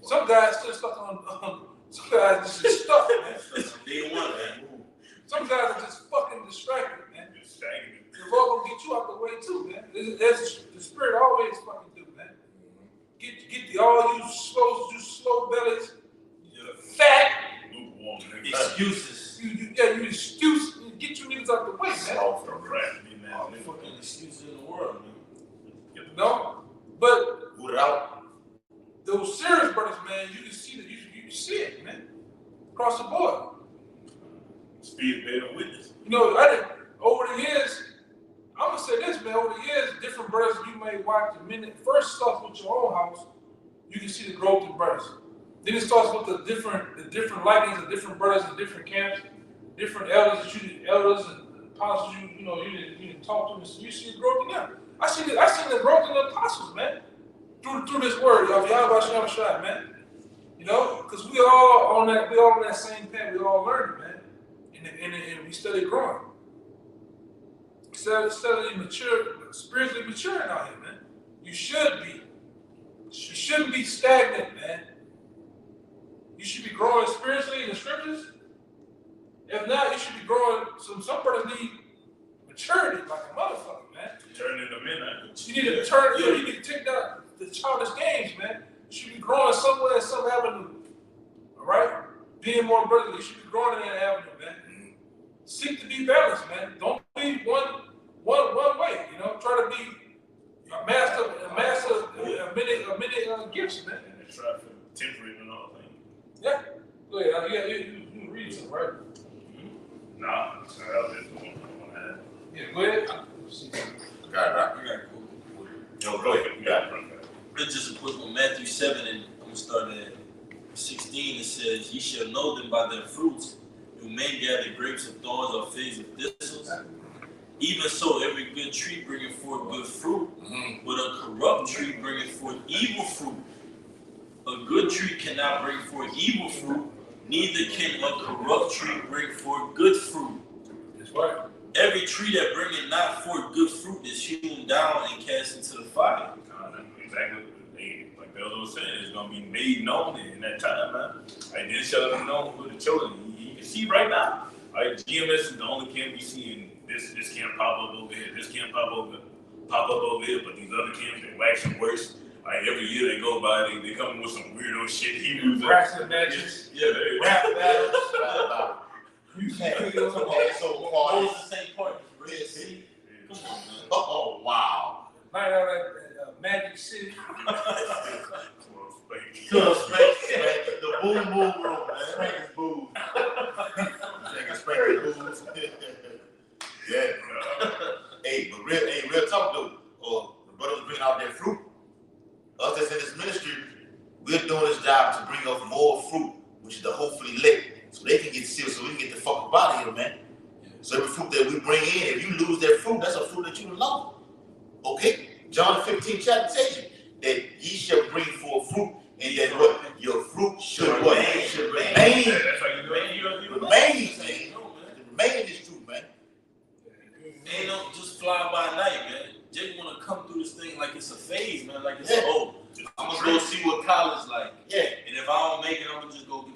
Some guys still stuck on some guys just stuck, man. Day one, man. Some guys are just fucking distracted, man. Just sagging. The Lord gonna get you out the way too, man. That's the spirit always fucking do, man. Get all you slow bellies, fat. Lukewarm, nigga. Excuses. You excuse. Get you niggas out the way, man. Soft and crafty, man. All the fucking excuses in the world, man. You know, but Root it out. those serious brothers, man, you can see that you can see it, man, across the board. Speed bearing witness. You know, over the years, I'm gonna say this, man. Over the years, different brothers you may watch. The minute first starts with your own house, you can see the growth in brothers. Then it starts with the different likings of different brothers in different camps, different elders and apostles. You didn't talk to them. So you see the growth in them. I seen the growth in the apostles, man. Through this word, y'all shot, man. You know, because we all on that same path. We all learning, man, and we study growing. Steadily mature, spiritually maturing out here, man. You should be. You shouldn't be stagnant, man. You should be growing spiritually in the scriptures. If not, you should be growing. Some brothers need maturity like a motherfucker, man. Turn into midnight. You need to turn. You need to take down the childish games, man. You should be growing somewhere in some avenue. All right, being more brotherly. You should be growing in that avenue, man. Seek to be balanced, man. Don't be one way. You Got it, right. I got cool. Yo, go ahead. You got it. It's just a quick one. Matthew 7, and I'm gonna start at 16. It says, "Ye shall know them by their fruits. Do men gather grapes of thorns or figs of thistles? Even so, every good tree bringeth forth good fruit, but a corrupt tree bringeth forth evil fruit. A good tree cannot bring forth evil fruit, neither can a corrupt tree bring forth good fruit. That's right. Every tree that bringeth not forth good fruit is hewn down and cast into the fire." Exactly. Like the other was saying, it's gonna be made known in that time, man. Like this shall be known for the children. You can see right now. Like GMS is the only camp you see in this camp pop up over here, this camp pop up over here, but these other camps they waxing worse. Like every year they go by, they come with some weirdo shit. Hebrews, Wrestling matches, yeah, they rap battles. You You can't. see videos of all. So far. Moses St. Partners, Red Sea. Come on, man. Oh, wow. Night out at Magic City. Club Spank, the boom boom room, man. Spank is booze. Spank is booze. Yeah. Hey, but real talk though. The brothers bringing out their fruit. Us that's in this ministry, we're doing this job to bring up more fruit, which is the hopefully lit, so they can get sealed, so we can get the fuck up out of here, man. So every fruit that we bring in, if you lose that fruit, that's a fruit that you love. Okay? John 15 chapter tells you that ye shall bring forth fruit, and that what? Your fruit should what? Should remain. That's how you do it. Remain, man. Remain in this truth, man. Ain't no just fly by night, man. Jake wanna come through this thing like it's a phase, man. Like it's I'm gonna go see what college like. Yeah. And if I don't make it, I'm gonna just go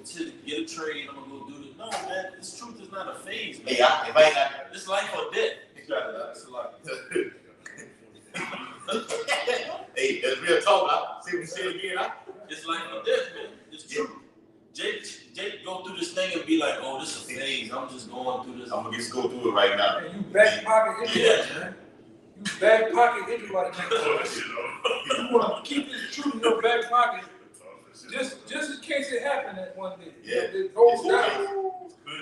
get a trade and I'm gonna go do this. No, man, this truth is not a phase, man. Hey, if I ain't got It's life or death. It's a life. hey, that's real talk. See what you say again, It's life or death, man. It's true. Jake go through this thing and be like, oh, this is a phase. I'm just going through this. I'm gonna just go through it right now. Man, you back pocket Israelites, man. You back pocket Israelites, man. You want to keep this truth in your back pocket, just in case it happened that one day. Yeah. It goes down.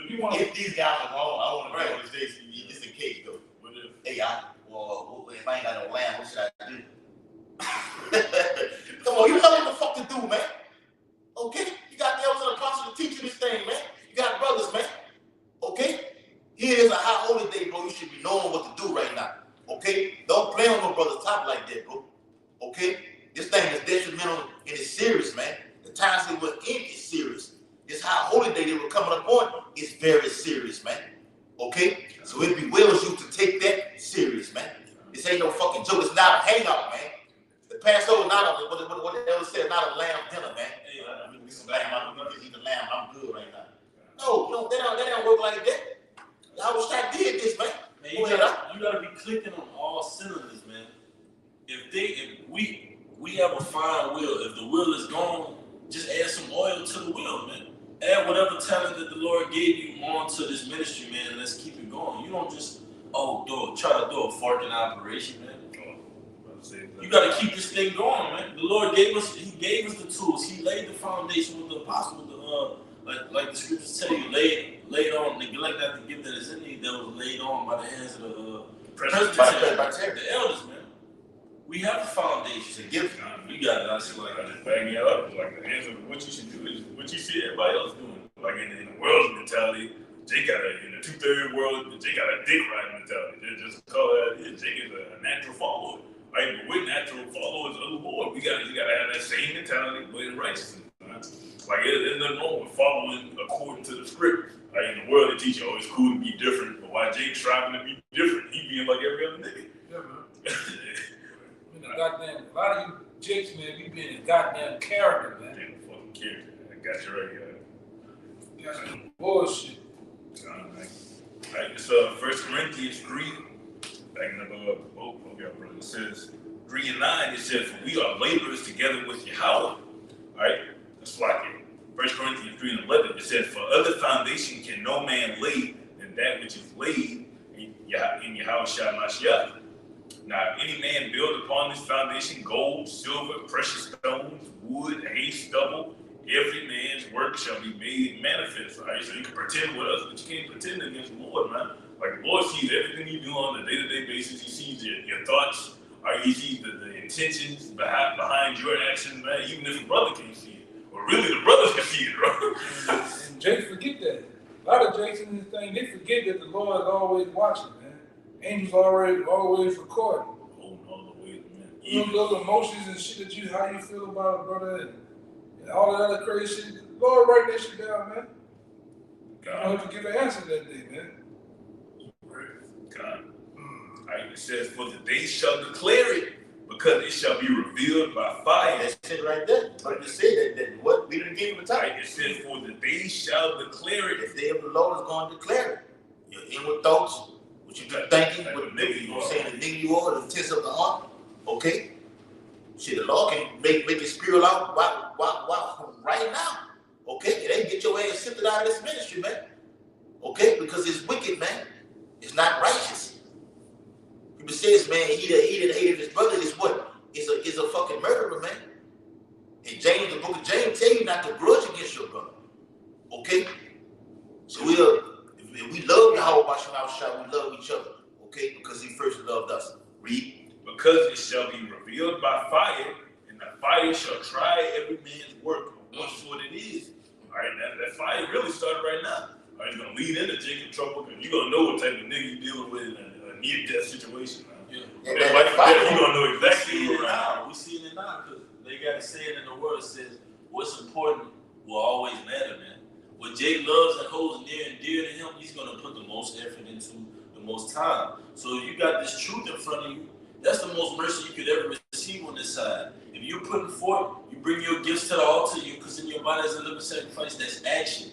You want If these guys are wrong, I want to be on the stage just in case, though. Hey, if I ain't got no lamb, what should I do? Come on, you know what the fuck to do, man. Okay? You got the elders and apostles to teach you this thing, man. You got brothers, man. Okay? Here is a high holy day, bro. You should be knowing what to do right now. Okay? Don't play on no brother's top like that, bro. Okay? This thing is detrimental and it's serious, man. The times that we're in is serious. This high holy day that we're coming up on is very serious, man. Okay? So it'd be well you to take that serious, man. This ain't no fucking joke. It's not a hangout, man. The Passover not a, what the elder said, not a lamb dinner, man. Hey, I'm gonna get some lamb. I'm gonna eat the lamb. I'm good right now. No, they don't work like that. I wish I did this, man. Man, you gotta be clicking on all cylinders, man. If we have a fine wheel, if the wheel is gone, just add some oil to the wheel, man. Add whatever talent that the Lord gave you onto this ministry, man, and let's keep it going. You don't just try to do a forking operation, man. You got to keep this thing going, man. The Lord gave us the tools. He laid the foundation with the apostle, like the scriptures tell you, laid on, neglect not the gift that is in thee, that was laid on by the hands of the presbytery, the elders, man. We have the foundation. The gift. You got it. I just bang it up. Like the answer, what you should do is what you see everybody else doing. Like in the world's mentality, Jake got in the 2/3 world, Jake got a dick riding mentality. Just call that it. Jake is a natural follower. Right? But we're natural followers of the Lord. You gotta have that same mentality, but in righteousness. Right? Like there's nothing wrong with following according to the script. Like in the world, they teach you, it's cool to be different. But why Jake's striving to be different? He being like every other nigga. Yeah, man. A lot of you Jakes, man, we being a goddamn character, man. Damn fucking character. I got you right here. That's some bullshit. Right, it's 1 Corinthians 3. Back in the book, it says 3:9. It says, "For we are laborers together with Yahweh." Right? That's like it. 1 Corinthians 3:11. It says, "For other foundation can no man lay than that which is laid in Yahweh Mashiach. Now, if any man build upon this foundation gold, silver, precious stones, wood, hay, stubble, every man's work shall be made manifest." Right? So you can pretend with us, but you can't pretend against the Lord, man. Like the Lord sees everything you do on a day-to-day basis. He sees your thoughts. Or he sees the intentions behind your actions, man. Even if the brother can't see it, or really the brothers can see it, bro. And Jake forget that. A lot of Jakes in this thing, they forget that the Lord is always watching, man. Angels always recording. Holding all the way, man. You know, those emotions and shit that how you feel about it, brother, and all that other crazy shit. The Lord write that shit down, man. God. You know, to give an answer that day, man. God. Right, it says, for the day shall declare it, because it shall be revealed by fire. That's it right there. But you say that what we didn't give him a time. Right, it says, for the day shall declare it. The day of the Lord is going to declare it. Your inward thoughts, what you been thinking, what nigga you saying, the nigga you are, the intents of the heart. Okay? Shit, the Lord can make it spiral out right now. Okay? It ain't get your ass sifted out of this ministry, man. Okay? Because it's wicked, man. It's not righteous. People says, man, he that hated his brother is what? Is a fucking murderer, man. And James, the book of James, tell you not to grudge against your brother. Okay? So we love Yahweh Shah, we love each other. Okay? Because he first loved us. Read. Because it shall be revealed by fire, and the fire shall try every man's work of what sort it is. All right, that fire really started right now. All right, it's going to lead into Jacob trouble, because you're going to know what type of nigga you're dealing with in a near-death situation, man. Yeah. You're going to know exactly We see what's it around. now. We see it now because they got a saying in the word that says, what's important will always matter, man. What Jake loves and holds near and dear to him, he's going to put the most effort into the most time. So if you got this truth in front of you, that's the most mercy you could ever receive on this side. If you're putting forth, you bring your gifts to the altar, you present your body as a living sacrifice, that's action.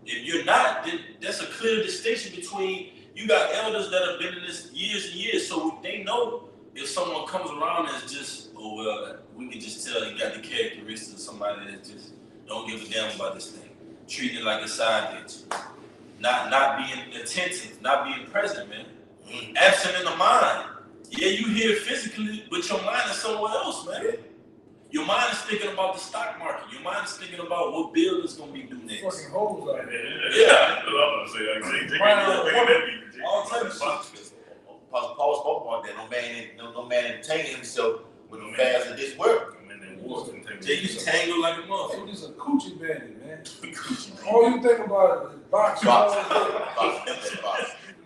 If you're not, then that's a clear distinction between, you got elders that have been in this years and years, so they know if someone comes around that's just, oh well, we can just tell he got the characteristics of somebody that just don't give a damn about this thing. Treating it like a side bitch. Not being attentive, not being present, man. Absent in the mind. Yeah, you here physically, but your mind is somewhere else, man. Your mind is thinking about the stock market. Your mind is thinking about what bill is going to be due next. Fucking holes out there. Yeah. That's what I'm going to say. All types of shit. Paul spoke about that. No man entertaining himself with the affairs of this world. Jake is tangled like a motherfucker. They just a coochie bandit, man. All you think about is box. Box.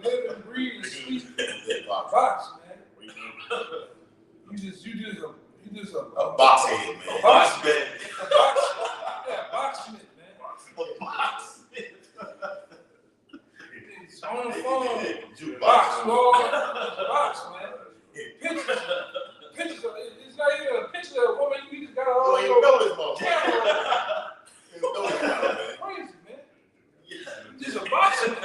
Live and breathe and sleep. Box. Box, man. You just A box head, man. A box man. Yeah, boxing it, man. A box. It's on the phone. Jukebox. Box, man. Pictures. It's not even a picture of a woman. You just got You all don't even know this camera. You don't know this man. Crazy, man. Just a boxing, man.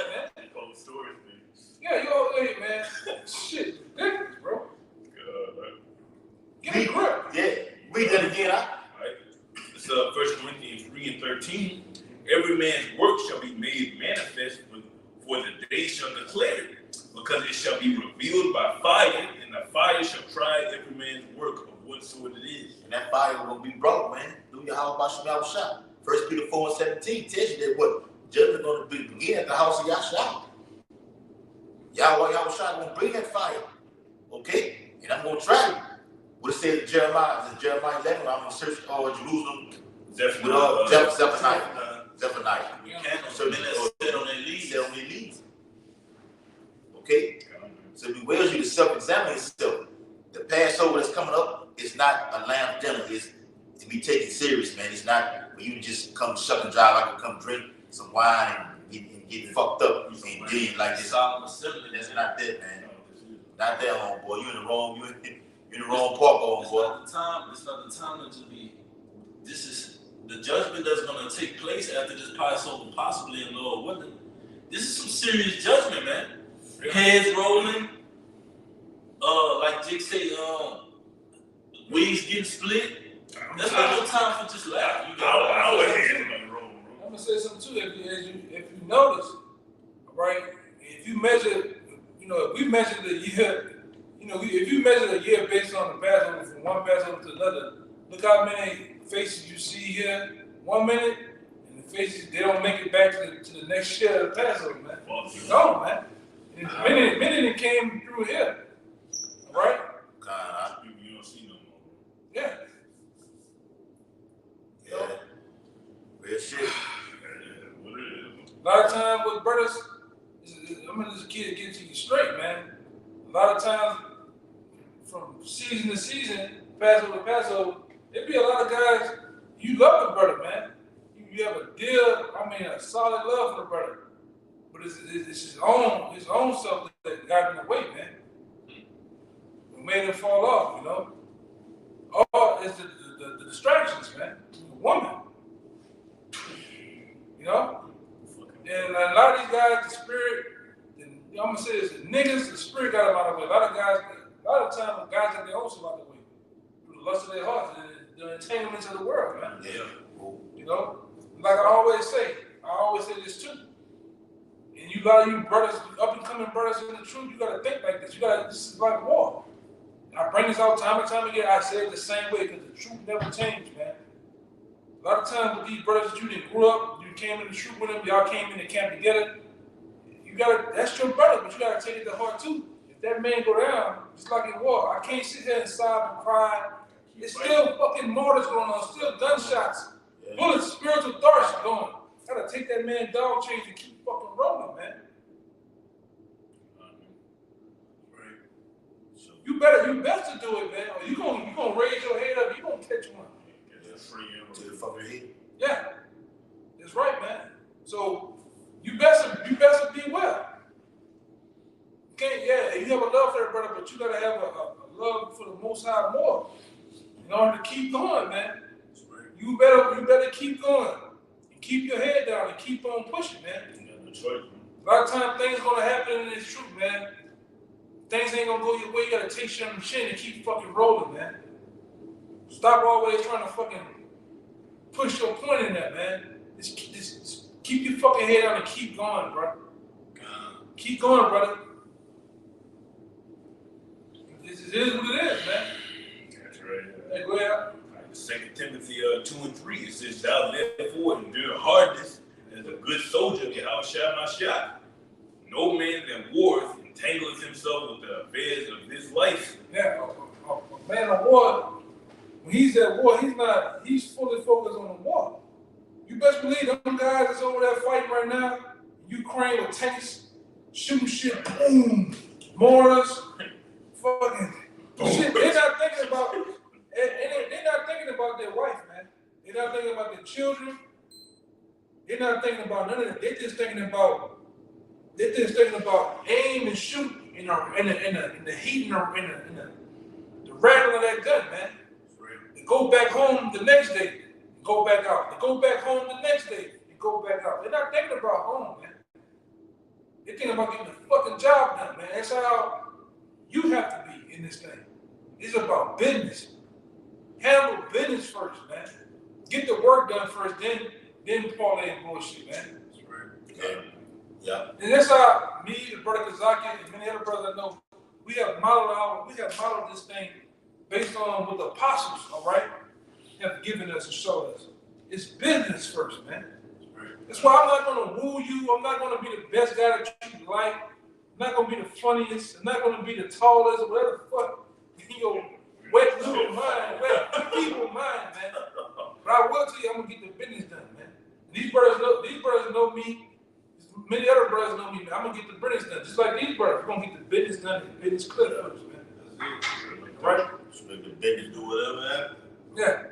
Yeah, you all hey, man. Shit, ridiculous, bro. Get a grip. Yeah. Read that again, huh? It's 1 Corinthians 3:13. Every man's work shall be made manifest, for the day shall declare it, because it shall be revealed by fire, and the fire shall try every man's work of what sort it is. And that fire will be brought, man. Do your house by Shah. 1 Peter 4:17 tells you that what judgment going to begin at the house of Yahshua. Yahshua going to bring that fire. Okay? And I'm going to try it. What it says in Jeremiah 11, I'm going to search Jerusalem with Zephaniah. You can't sit on their leaves. Sit on their leaves. Okay? So it bewails you to self-examine yourself. The Passover that's coming up is not a lamb dinner. It's to be taken serious, man. It's not where you just come shuck and drive. I can come drink some wine and get fucked up and then like this. That's not that, man. Not that, homeboy. You in the wrong. You're in the wrong park, homeboy. It's not the time to just be. This is the judgment that's going to take place after this Passover, possibly in Lord willing. This is some serious judgment, man. Heads rolling, like Jake say, wigs getting split. That's not no time for just laughing. I'm gonna say something too. If you notice, right? If you measure, if we measure the year, if you measure the year based on the Passover from one Passover to another, look how many faces you see here 1 minute, and the faces they don't make it back to the next year of the Passover, man. No, man. Many that came through here, right? You don't see no more. Yeah. Yeah. Real shit. What it is. A lot of times with brothers, I'm gonna just get to you straight, man. A lot of times, from season to season, Passover to Passover, there be a lot of guys. You love the brother, man. You have a solid love for the brother. But it's his own self that got in the way, man. It made him fall off, you know. All is the distractions, man. The woman, you know. And a lot of these guys, the spirit, and I'm gonna say this: the niggas, the spirit got them out of the way. A lot of times, guys got their own stuff out of the way through the lust of their hearts and the entanglements of the world, man. Yeah. You know, like I always say this too. And a lot of you brothers, up and coming brothers in the truth, you gotta think like this. This is like war. And I bring this out time and time again. I say it the same way because the truth never changed, man. A lot of times with these brothers that you didn't grew up, you came in the truth with them, y'all came in the camp together. That's your brother, but you gotta take it to heart too. If that man go down, it's like in war. I can't sit here and sob and cry. It's still fucking mortars going on, still gunshots, bullets, spiritual darts going. Gotta take that man dog chains and keep fucking rolling, man. Right. So You best to do it, man. Or you gonna raise your head up, you gonna catch one. that's free. To the fucking head. Yeah, that's right, man. So you best to be well. You have a love for that brother, but you gotta have a love for the Most High more in order to keep going, man. You better keep going and keep your head down and keep on pushing, man. You got no choice, man. A lot of times things gonna happen in this truth, man. Things ain't gonna go your way. You gotta take shit on the chin and keep fucking rolling, man. Stop always trying to fucking push your point in that, man. Just keep your fucking head down and keep going, bro. Keep going, brother. It is what it is, man. That's right. Hey, go ahead. 2 Timothy 2:3, it says, "Thou therefore endure hardness as a good soldier, get outshot my shot. No man that warreth entangles himself with the affairs of this life." Yeah, a man of war, when he's at war, he's fully focused on the war. You best believe them guys that's over there fighting right now, Ukraine with tanks, shooting shit, boom, mortars, fucking shit. They're not thinking about their wife, man. They're not thinking about their children. They're not thinking about none of that. They're just thinking about aim and shoot in the heat and the rattle of that gun, man. They go back home the next day, and go back out. They go back home the next day, and go back out. They're not thinking about home, man. They're thinking about getting the fucking job done, man. That's how you have to be in this thing. It's about business. Handle business first, man. Get the work done first, then parlay and bullshit, man. Yeah. And that's how me, the brother Kazaki, and many other brothers I know, we have modeled this thing based on what the apostles, all right, have given us and showed us. It's business first, man. That's why I'm not gonna woo you. I'm not gonna be the best guy that you like. I'm not gonna be the funniest. I'm not gonna be the tallest or whatever the fuck your wet little mind, wet people mind, man. But I will tell you, I'm gonna get the business done, man. These brothers know me. Many other brothers know me, man. I'm gonna get the business done. Just like these brothers, we're gonna get the business done and business clear first, man. Right? So make the business do whatever happens. Yeah.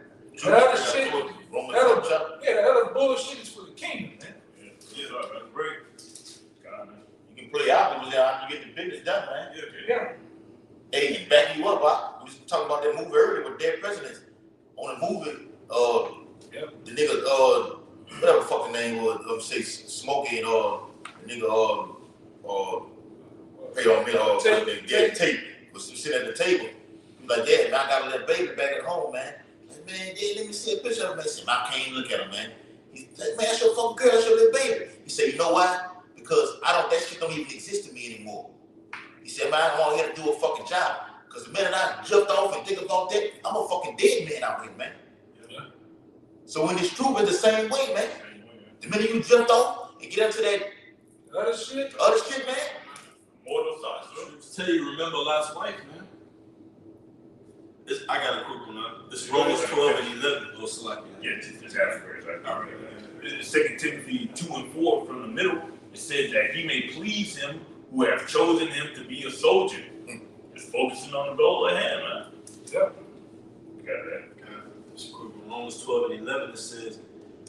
That other shit, that other bullshit is for the kingdom, man. Yeah, that's great. God, man. You can play out, but you get the business done, man. Yeah. Hey, and back you up, we was talking about that movie earlier with dead presidents. On the movie, the nigga, whatever fucking name was, say Smokey and the nigga, pay on me, tape was sitting at the table. He was like, "Yeah, man, I got a little baby back at home, man." Like, "Man, yeah, let me see a picture of him." I said, "I can't even look at him, man." He's like, "Man, that's your fucking girl, that's your little baby." He said, "You know why? Because that shit don't even exist to me anymore." He said, "Man, I'm on here to do a fucking job. Because the minute I jumped off and think about that, I'm a fucking dead man out here, man." Yeah. So when this truth is the same way, man. The minute you jumped off and get into that other shit, man, mortal thoughts, bro. Tell you, remember Lot's wife, man. I got a quick one. It's Romans 12 and 11. Oh, Salaki. Yeah, just half verse. It's 2 Timothy 2 and 4 from the middle. It says that he may please him who have chosen him to be a soldier. Just focusing on the goal at hand, man. Yep. Got that. It's quick one. Romans 12 and 11. It says,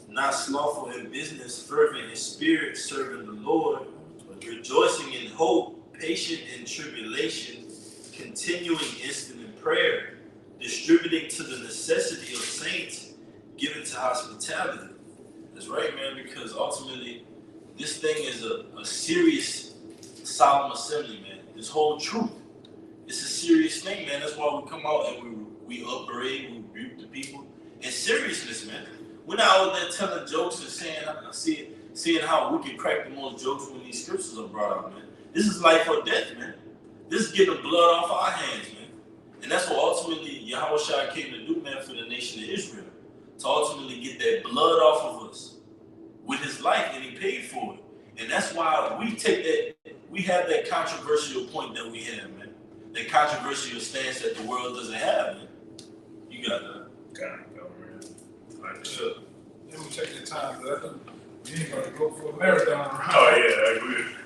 not slothful in business, fervent in spirit, serving the Lord, rejoicing in hope, patient in tribulation, continuing instant in prayer, distributing to the necessity of saints, given to hospitality. That's right, man, because ultimately, this thing is a serious, solemn assembly, man. This whole truth. It's a serious thing, man. That's why we come out and we upbraid, we rebuke the people. In seriousness, man. We're not out there telling jokes and seeing how we can crack the most jokes when these scriptures are brought out, man. This is life or death, man. This is getting the blood off our hands, man. And that's what ultimately Yahushua came to do, man, for the nation of Israel. To ultimately get that blood off of us with his life, and he paid for it. And that's why we have that controversial point that we have, man. That controversial stance that the world doesn't have, man. You got that. Kind of, man. Like, sure. Let me take the time, but I think we ain't gonna go for a marathon. Oh, yeah,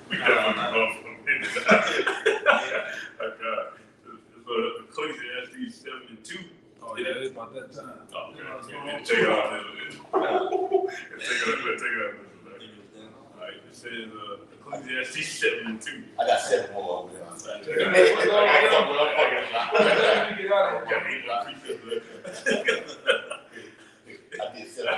we definitely go for a minute. Ecclesiastes 7 and 2. Oh, yeah, it's about that time. Oh, okay. Take it off a little bit. Take it off. All right, it says Ecclesiastes 7 and 2. I got 7 more over there. I did 7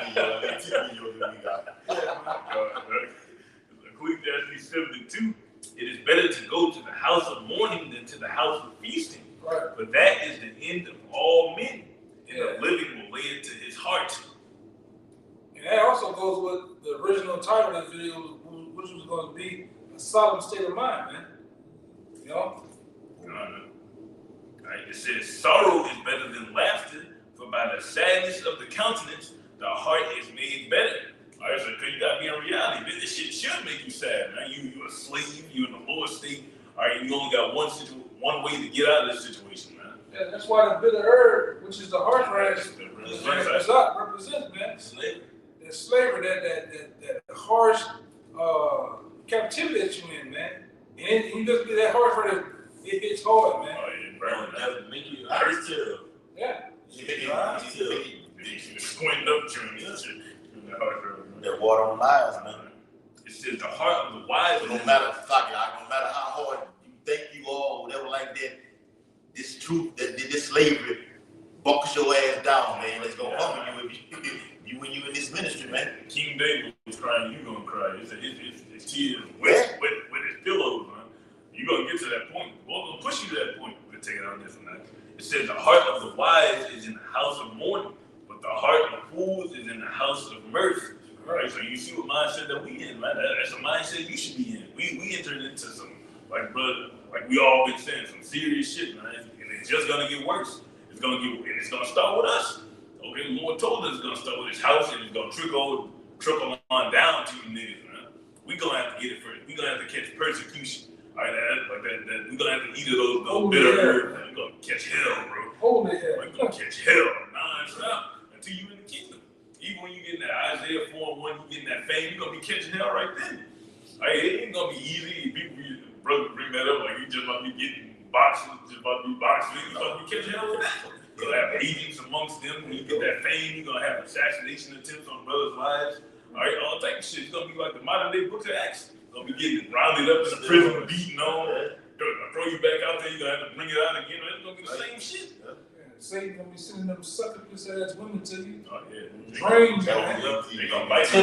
Ecclesiastes 7 and 2. It is better to go to the house of mourning than to the house of feasting. Right. But that is the end of all men, and the living will lay it to his heart. And that also goes with the original title of the video, which was going to be a solemn state of mind, man. You know? Right, it says, sorrow is better than laughter, for by the sadness of the countenance, the heart is made better. All right, so you gotta be in reality. This shit should make you sad, man. You a slave, you in the lower state. All right, you only got one way to get out of this situation, man. Yeah, that's why the bitter herb, which is the heart rest, represents, man. Slavery. That slavery, that harsh captivity that you in, man. And you just get that harsh rest, it hits hard, man. Oh, yeah, bro. That make you eyes tear. Yeah. You make your eyes tear. You squinting up to him. That water on lives, man. It says the heart of the wise. No matter how hard you think you are, whatever like that, this truth, this slavery, buckles your ass down, man. It's gonna humble you when you in this ministry, man. King David was crying, you gonna cry. His tears wet his pillows, man. You gonna get to that point. We're gonna push you to that point. We'll take it on this and that. It says the heart of the wise is in the house of mourning, but the heart of fools is in the house of mirth. Right, so you see what mindset that we in, man. That's a mindset you should be in. We entered into some, like we all been saying, some serious shit, man. And it's just gonna get worse. It's gonna start with us. Okay, the Lord told us it's gonna start with His house, and it's gonna trickle on down to you niggas, man. We gonna have to get it first. We gonna have to catch persecution. All right, that we gonna have to eat of those bitter herbs. We gonna catch hell, bro. Holy hell. We gonna catch hell non-stop until you in the kingdom. Even when you get in that Isaiah 4:1, you getting that fame, you're going to be catching hell right then. Like, it ain't going to be easy. People, brother, bring that up like you just about to be getting boxing, just about to be boxing. You're going to be catching hell with that. You're going to have agents amongst them. When you get that fame, you're going to have assassination attempts on brothers' lives. All right, all type of shit. It's going to be like the modern day Book of Acts. You're going to be getting rounded up in the prison, beaten on. Throw you back out there, you're going to have to bring it out again. It's going to be the same shit. Satan gonna be sending them succubus ass women to you. Oh, yeah. Dreams, They man. gonna bite you.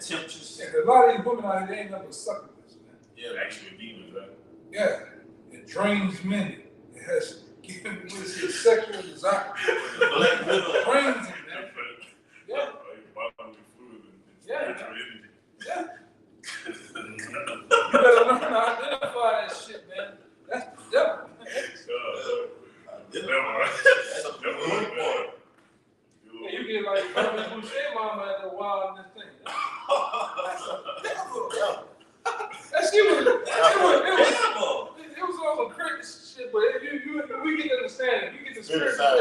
Temptress. Yeah, a lot of these women out here, they ain't nothing but succubus, man. Yeah, actually demons, right? Yeah. It drains men. It has given me sexual desire. Black widow. It drains them, man. Yeah. Yeah. Yeah. You better learn how to identify that shit, man. That's the devil. That's a good point. Yeah, you get like Bobby Boucher mama at the wild in this thing. That shit was understand it. You get the spirit. side.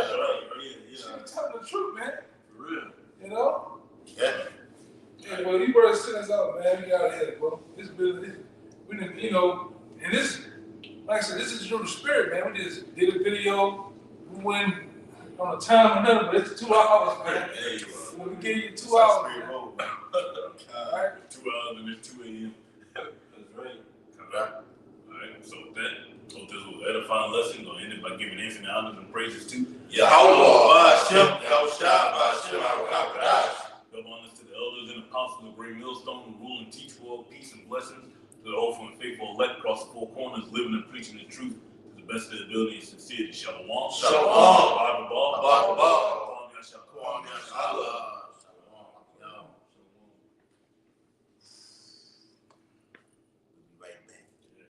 You're telling the truth, man. For real. You know? Yeah. Yeah, well, you better send us out, man. We got ahead, bro. This business, we didn't, you know, and this, like I said, this is through the spirit, man. We just did a video. We went on a time limit, but it's 2 hours, man. Hey, We give you 2 hours, man. All Alright? 2 hours and it's 2 a.m. That's right. Alright, so with that, hope this was an edifying lesson. Gonna end it by giving infinite honors and praises to Yahweh, Hashem, Yahushua, Hashem, Yahushua. Double honors to the elders and apostles of Great Millstone who rule and teach world peace and blessings. To the hopeful and faithful elect across the 4 corners, living and preaching the truth to the best of their ability and sincerity. Shalom. Shalom. Bye, bye, bye. Bye, bye. Kwam Yasha. Allah.